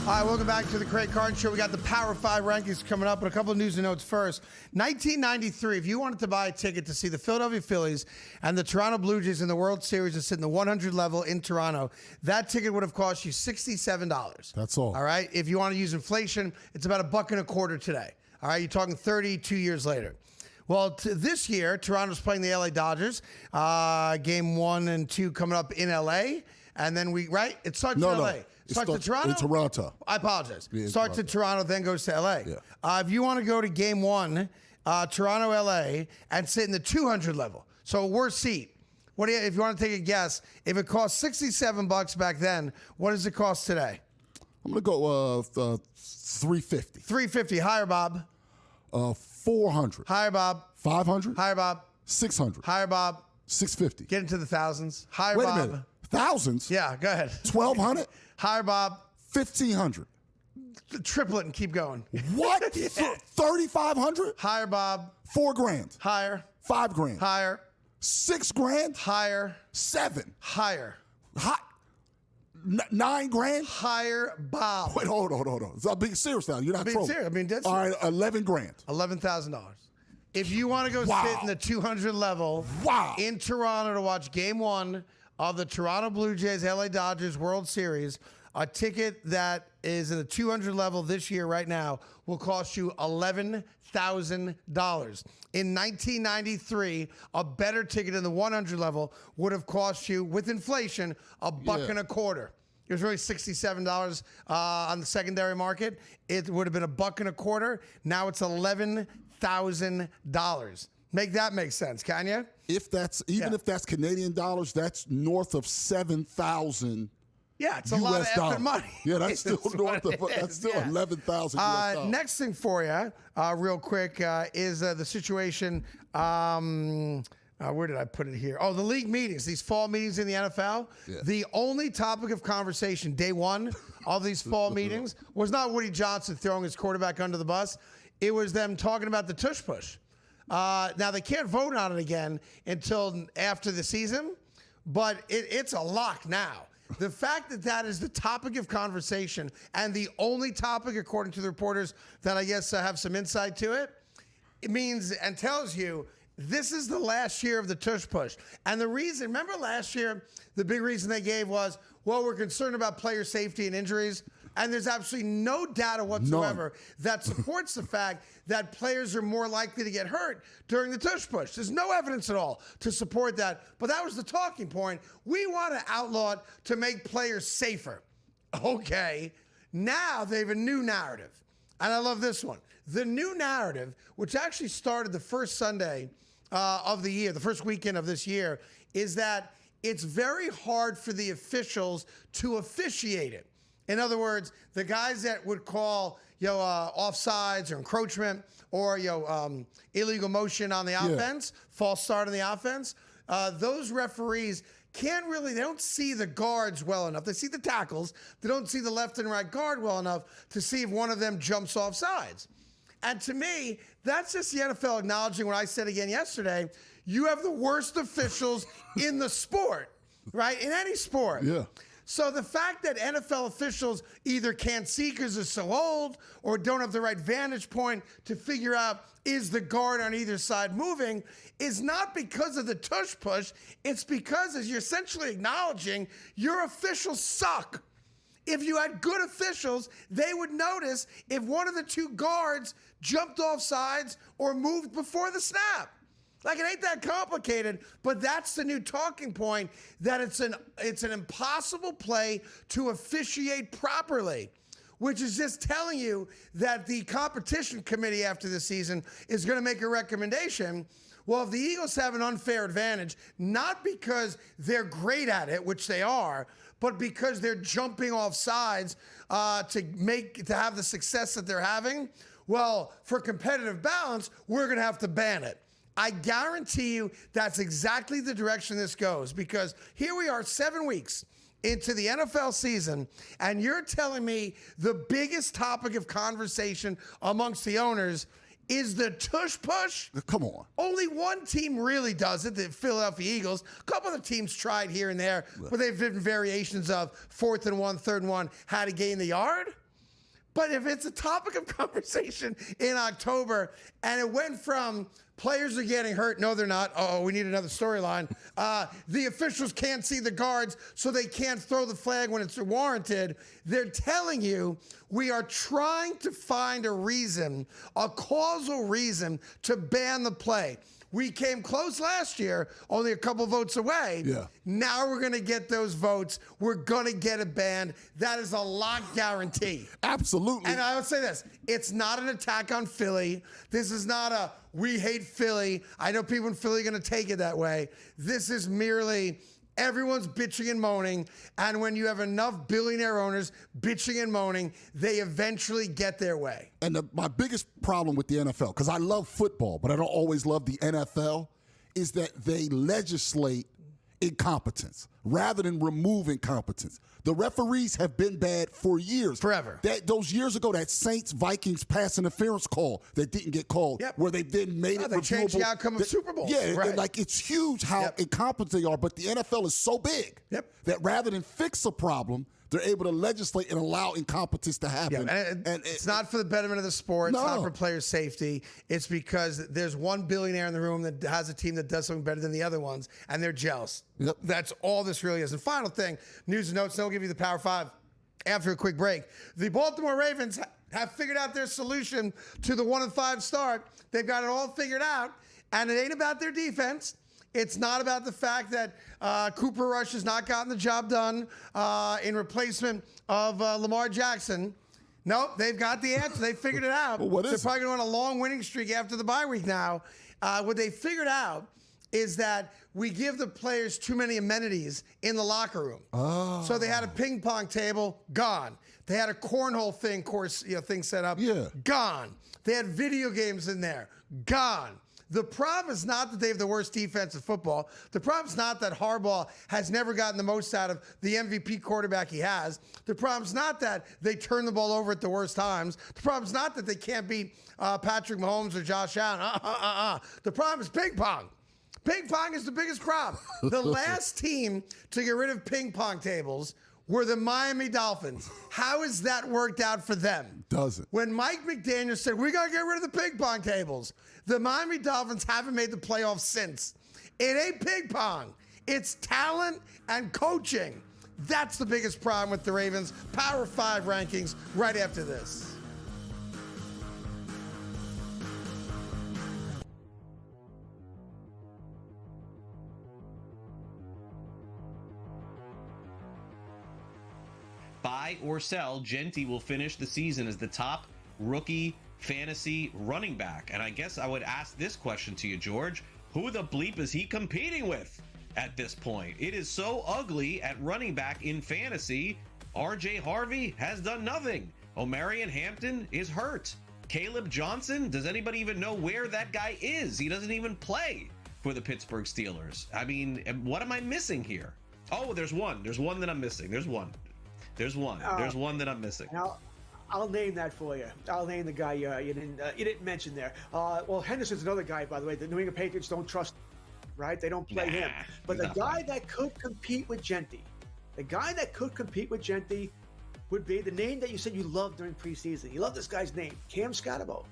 All right, welcome back to the Craig Carton Show. We got the Power 5 rankings coming up, but a couple of news and notes first. 1993, if you wanted to buy a ticket to see the Philadelphia Phillies and the Toronto Blue Jays in the World Series and sit in the 100 level in Toronto, that ticket would have cost you $67. That's all. All right, if you want to use inflation, it's about $1.25 today. All right, you're talking 32 years later. Well, this year, Toronto's playing the LA Dodgers. Game 1 and 2 coming up in LA. And then it starts in LA. Starts in Toronto? In Toronto. I apologize. Yeah, starts in Toronto, then goes to LA. Yeah. If you want to go to game 1, Toronto, LA, and sit in the 200 level, so worst seat. What do you, if you want to take a guess, if it cost $67 back then, what does it cost today? I'm going to go $350. $350. Higher, Bob. $400. Higher, Bob. $500. Higher, Bob. $600. Higher, Bob. $650. Get into the thousands. Higher, Wait Bob. a minute. Thousands? Yeah, go ahead. $1,200? Higher, Bob. $1,500. Triple it and keep going. What? Yeah. $3,500? Higher, Bob. $4,000. Higher. $5,000. Higher. $6,000. Higher. $7,000. Higher. $9,000. Higher, Bob. Wait, hold on. I'm being serious now. You're not being trolling. serious. I mean, that's all right. $11,000. $11,000. If you want to go sit in the 200 level in Toronto to watch Game 1 of the Toronto Blue Jays LA Dodgers World Series, a ticket that is in the 200 level this year right now will cost you $11,000. In 1993, a better ticket in the 100 level would have cost you, with inflation, $1.25. It was really $67 on the secondary market. It would have been $1.25. Now it's $11,000. Make that make sense, can you? If that's if that's Canadian dollars, that's north of 7,000. Yeah, it's a lot of effing money. Yeah, that's still north of that's still 11,000 US dollars. Next thing for you, real quick, is the situation. Where did I put it here? Oh, the league meetings, these fall meetings in the NFL. Yeah. The only topic of conversation day one of these fall meetings was not Woody Johnson throwing his quarterback under the bus. It was them talking about the tush push. Now, they can't vote on it again until after the season, but it's a lock now. The fact that that is the topic of conversation and the only topic, according to the reporters that I guess have some insight to it, it means and tells you this is the last year of the tush push. And the reason, remember last year, the big reason they gave was, well, we're concerned about player safety and injuries. And there's absolutely no data whatsoever that supports the fact that players are more likely to get hurt during the tush push. There's no evidence at all to support that. But that was the talking point. We want to outlaw it to make players safer. Okay. Now they have a new narrative. And I love this one. The new narrative, which actually started the first Sunday of the year, the first weekend of this year, is that it's very hard for the officials to officiate it. In other words, the guys that would call, offsides or encroachment or, illegal motion on the offense, false start on the offense, those referees can't really, they don't see the guards well enough. They see the tackles. They don't see the left and right guard well enough to see if one of them jumps off sides. And to me, that's just the NFL acknowledging what I said again yesterday. You have the worst officials in the sport, right? In any sport. Yeah. So the fact that NFL officials either can't see because they're so old or don't have the right vantage point to figure out is the guard on either side moving is not because of the tush push. It's because, as you're essentially acknowledging, your officials suck. If you had good officials, they would notice if one of the two guards jumped off sides or moved before the snap. Like, it ain't that complicated, but that's the new talking point, that it's an impossible play to officiate properly, which is just telling you that the competition committee after the season is going to make a recommendation. Well, if the Eagles have an unfair advantage, not because they're great at it, which they are, but because they're jumping off sides to have the success that they're having, well, for competitive balance, we're going to have to ban it. I guarantee you that's exactly the direction this goes, because here we are 7 weeks into the NFL season, and you're telling me the biggest topic of conversation amongst the owners is the tush push? Come on. Only one team really does it, the Philadelphia Eagles. A couple of teams tried here and there, but they've different variations of 4th and 1, 3rd and 1, how to gain the yard. But if it's a topic of conversation in October, and it went from players are getting hurt, no, they're not. We need another storyline. The officials can't see the guards, so they can't throw the flag when it's warranted. They're telling you we are trying to find a reason, a causal reason to ban the play. We came close last year, only a couple votes away. Yeah. Now we're going to get those votes. We're going to get it banned. That is a lock guarantee. Absolutely. And I would say this. It's not an attack on Philly. This is not a we hate Philly. I know people in Philly are going to take it that way. This is merely everyone's bitching and moaning. And when you have enough billionaire owners bitching and moaning, they eventually get their way. And my biggest problem with the NFL, because I love football, but I don't always love the NFL, is that they legislate incompetence rather than remove incompetence. The referees have been bad for years. Forever. Those years ago, that Saints-Vikings pass interference call that didn't get called, where they then made it they changed the outcome of Super Bowl. Yeah, right. like it's huge how incompetent they are, but the NFL is so big that rather than fix a problem, they're able to legislate and allow incompetence to happen. Yeah, and it's not for the betterment of the sport. It's not for player safety. It's because there's one billionaire in the room that has a team that does something better than the other ones, and they're jealous. Yep. That's all this really is. And final thing, news and notes, then we'll give you the Power 5 after a quick break. The Baltimore Ravens have figured out their solution to the 1-5 start. They've got it all figured out, and it ain't about their defense. It's not about the fact that Cooper Rush has not gotten the job done in replacement of Lamar Jackson. Nope, they've got the answer. They figured it out. Well, They're probably going on a long winning streak after the bye week now. What they figured out is that we give the players too many amenities in the locker room. Oh. So they had a ping pong table, gone. They had a cornhole thing set up, gone. They had video games in there, gone. The problem is not that they have the worst defense in football. The problem is not that Harbaugh has never gotten the most out of the MVP quarterback he has. The problem is not that they turn the ball over at the worst times. The problem is not that they can't beat Patrick Mahomes or Josh Allen. The problem is ping pong. Ping pong is the biggest problem. The last team to get rid of ping pong tables were the Miami Dolphins. How has that worked out for them? Doesn't. When Mike McDaniel said, we got to get rid of the ping pong tables, the Miami Dolphins haven't made the playoffs since. It ain't ping pong. It's talent and coaching. That's the biggest problem with the Ravens. Power 5 rankings right after this. Buy or sell, Genti will finish the season as the top rookie fantasy running back. And I guess I would ask this question to you, George. Who the bleep is he competing with at this point? It is so ugly at running back in fantasy. RJ Harvey has done nothing. Omarion Hampton is hurt. Caleb Johnson, does anybody even know where that guy is? He doesn't even play for the Pittsburgh Steelers. I mean, what am I missing here? Oh, there's one. There's one that I'm missing. There's one that I'm missing. I'll name that for you. I'll name the guy you didn't mention there. Well, Henderson's another guy, by the way. The New England Patriots don't trust, right? They don't play him. But the guy that could compete with Genti, would be the name that you said you loved during preseason. You love this guy's name, Cam Scotabo,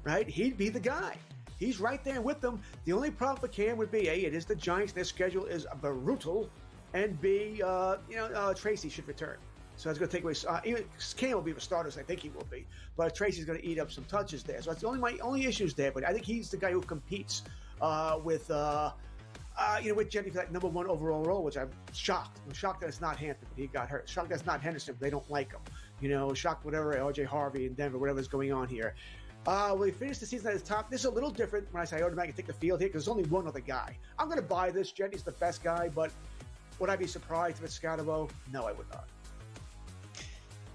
right? He'd be the guy. He's right there with them. The only problem for Cam would be, A, it is the Giants. Their schedule is brutal. And B, Tracy should return. So that's going to take away. Even Cam will be the starters. I think he will be. But Tracy's going to eat up some touches there. So that's my only issues there. But I think he's the guy who competes with Genti for that number 1 overall role, which I'm shocked. I'm shocked that it's not Hampton, but he got hurt. Shocked that it's not Henderson, but they don't like him. Shocked whatever, RJ Harvey in Denver, whatever's going on here. Will he finish the season at his top? This is a little different when I say automatically take the field here because there's only one other guy. I'm going to buy this. Genti's the best guy, but would I be surprised if it's Scotabo? No, I would not.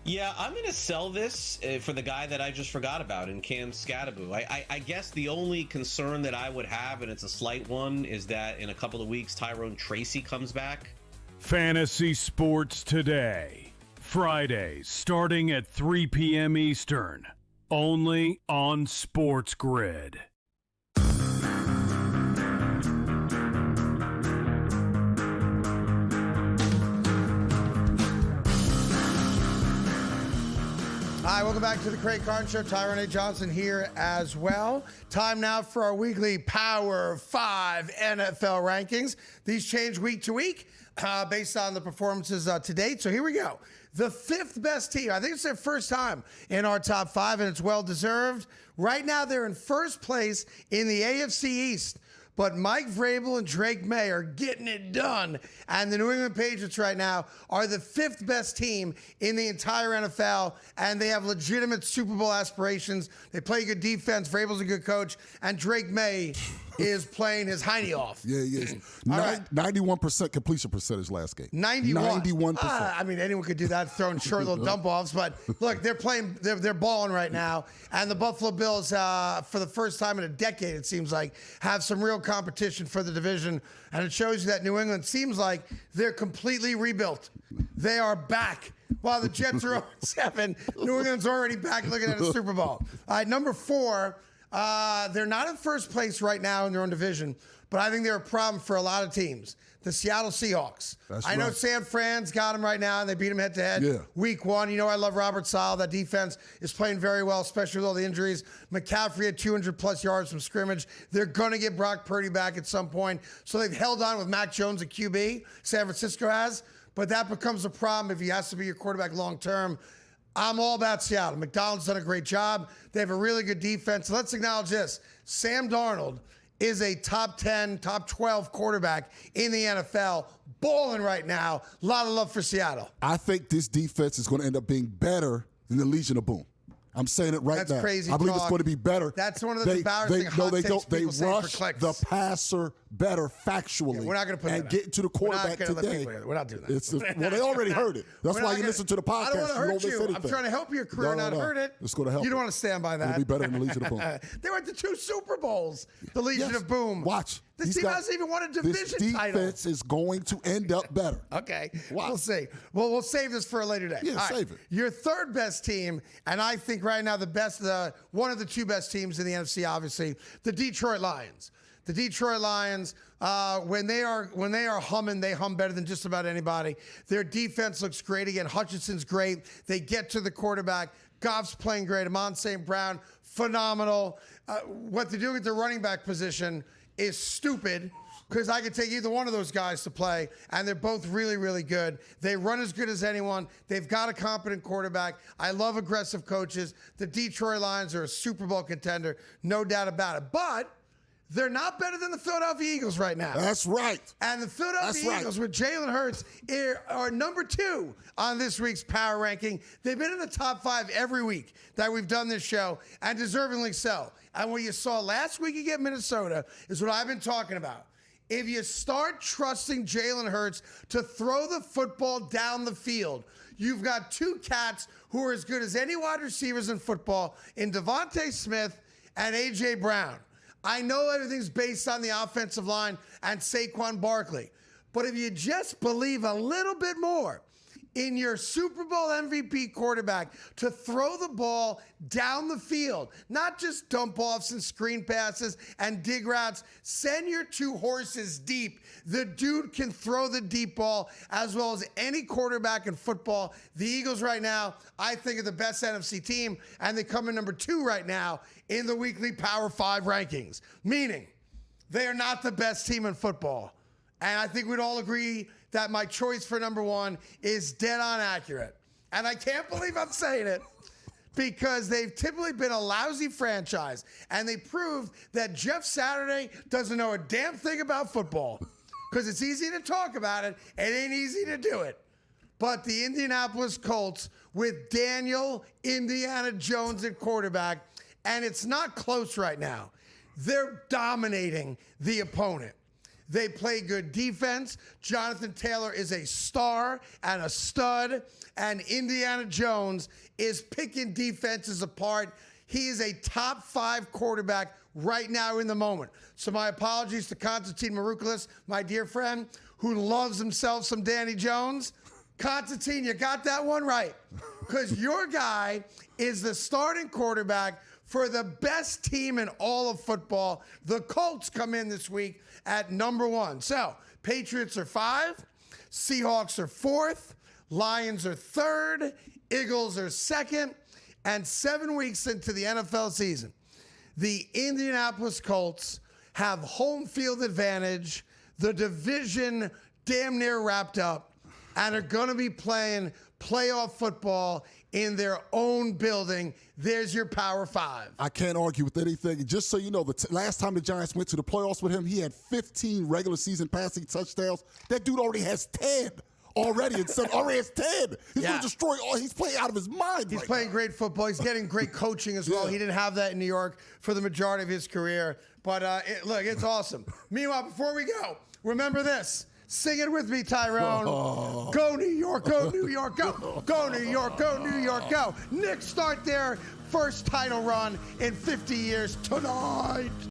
Yeah, I'm going to sell this for the guy that I just forgot about in Cam Scatterbo. I guess the only concern that I would have, and it's a slight one, is that in a couple of weeks, Tyrone Tracy comes back. Fantasy Sports Today. Fridays starting at 3 p.m. Eastern. Only on SportsGrid. Hi, welcome back to the Craig Carton Show. Tyrone A. Johnson here as well. Time now for our weekly Power 5 NFL rankings. These change week to week based on the performances to date. So here we go. The fifth best team. I think it's their first time in our top 5, and it's well-deserved. Right now, they're in first place in the AFC East. But Mike Vrabel and Drake May are getting it done. And the New England Patriots right now are the fifth best team in the entire NFL. And they have legitimate Super Bowl aspirations. They play good defense. Vrabel's a good coach. And Drake May is playing his hiney off. Yeah, he is. 91% completion percentage last game. 91%. I mean, anyone could do that, throwing short little dump offs. But look, they're playing, they're balling right now. And the Buffalo Bills, for the first time in a decade, it seems like, have some real competition for the division. And it shows you that New England seems like they're completely rebuilt. They are back. While the Jets are 0-7, New England's already back looking at a Super Bowl. All right, number 4. They're not in first place right now in their own division, but I think they're a problem for a lot of teams. The Seattle Seahawks. I know San Fran's got them right now, and they beat them head-to-head week 1. You know I love Robert Saleh. That defense is playing very well, especially with all the injuries. McCaffrey had 200-plus yards from scrimmage. They're going to get Brock Purdy back at some point, so they've held on with Mac Jones at QB. San Francisco has, but that becomes a problem if he has to be your quarterback long-term. I'm all about Seattle. McDonald's done a great job. They have a really good defense. Let's acknowledge this. Sam Darnold is a top 10, top 12 quarterback in the NFL, balling right now. A lot of love for Seattle. I think this defense is going to end up being better than the Legion of Boom. I'm saying it right now. That's crazy I believe talk. it's going to be better. That's one of the embarrassing hot takes They people say rush for clicks. the passer better factually. Yeah, we're not going to put and that. get to the quarterback today. We're not doing that. Well, they already heard it. That's why you listen to the podcast. I don't want to hurt you. you. I'm trying to help your career, not hurt it. It's going to help. You don't want to stand by that. It'll be better than the Legion of Boom. They went to 2 Super Bowls. The Legion of Boom. Watch. This team hasn't even won a division title. This defense is going to end up better. Okay. We'll see. Well, we'll save this for a later day. Yeah, save it. Your third best team, and I think right now the best, one of the 2 best teams in the NFC, obviously, the Detroit Lions. The Detroit Lions, when they are humming, they hum better than just about anybody. Their defense looks great again. Hutchinson's great. They get to the quarterback. Goff's playing great. Amon St. Brown, phenomenal. What they're doing at the running back position is stupid, because I could take either one of those guys to play, and they're both really, really good. They run as good as anyone. They've got a competent quarterback. I love aggressive coaches. The Detroit Lions are a Super Bowl contender, no doubt about it. But they're not better than the Philadelphia Eagles right now. That's right. And the Philadelphia Eagles with Jalen Hurts are number 2 on this week's power ranking. They've been in the top 5 every week that we've done this show, and deservingly so. And what you saw last week against Minnesota is what I've been talking about. If you start trusting Jalen Hurts to throw the football down the field, you've got 2 cats who are as good as any wide receivers in football in Devontae Smith and A.J. Brown. I know everything's based on the offensive line and Saquon Barkley, but if you just believe a little bit more in your Super Bowl MVP quarterback to throw the ball down the field, not just dump offs and screen passes and dig routes, send your 2 horses deep. The dude can throw the deep ball as well as any quarterback in football. The Eagles right now, I think, are the best NFC team, and they come in number 2 right now in the weekly Power 5 rankings, meaning they are not the best team in football. And I think we'd all agree that my choice for number 1 is dead on accurate. And I can't believe I'm saying it, because they've typically been a lousy franchise, and they proved that Jeff Saturday doesn't know a damn thing about football, because it's easy to talk about it. It ain't easy to do it. But the Indianapolis Colts with Daniel Indiana Jones at quarterback, and it's not close right now. They're dominating the opponent. They play good defense. Jonathan Taylor is a star and a stud. And Indiana Jones is picking defenses apart. He is a top 5 quarterback right now in the moment. So my apologies to Konstantin Maroukalis, my dear friend, who loves himself some Danny Jones. Konstantin, you got that one right. Because your guy is the starting quarterback for the best team in all of football. The Colts come in this week at number 1. So, Patriots are 5, Seahawks are 4th, Lions are 3rd, Eagles are 2nd, and 7 weeks into the NFL season, the Indianapolis Colts have home field advantage, the division damn near wrapped up, and are going to be playing playoff football in their own building. There's your Power 5. I can't argue with anything. Just so you know, last time the Giants went to the playoffs with him, he had 15 regular season passing touchdowns. That dude already has 10 already. Already has 10. He's going to destroy all. He's playing out of his mind. He's playing great football. He's getting great coaching as well. He didn't have that in New York for the majority of his career. But look, it's awesome. Meanwhile, before we go, remember this. Sing it with me, Tyrone. Oh. Go New York, go New York, go. Go New York, go New York, go. Knicks start their first title run in 50 years tonight.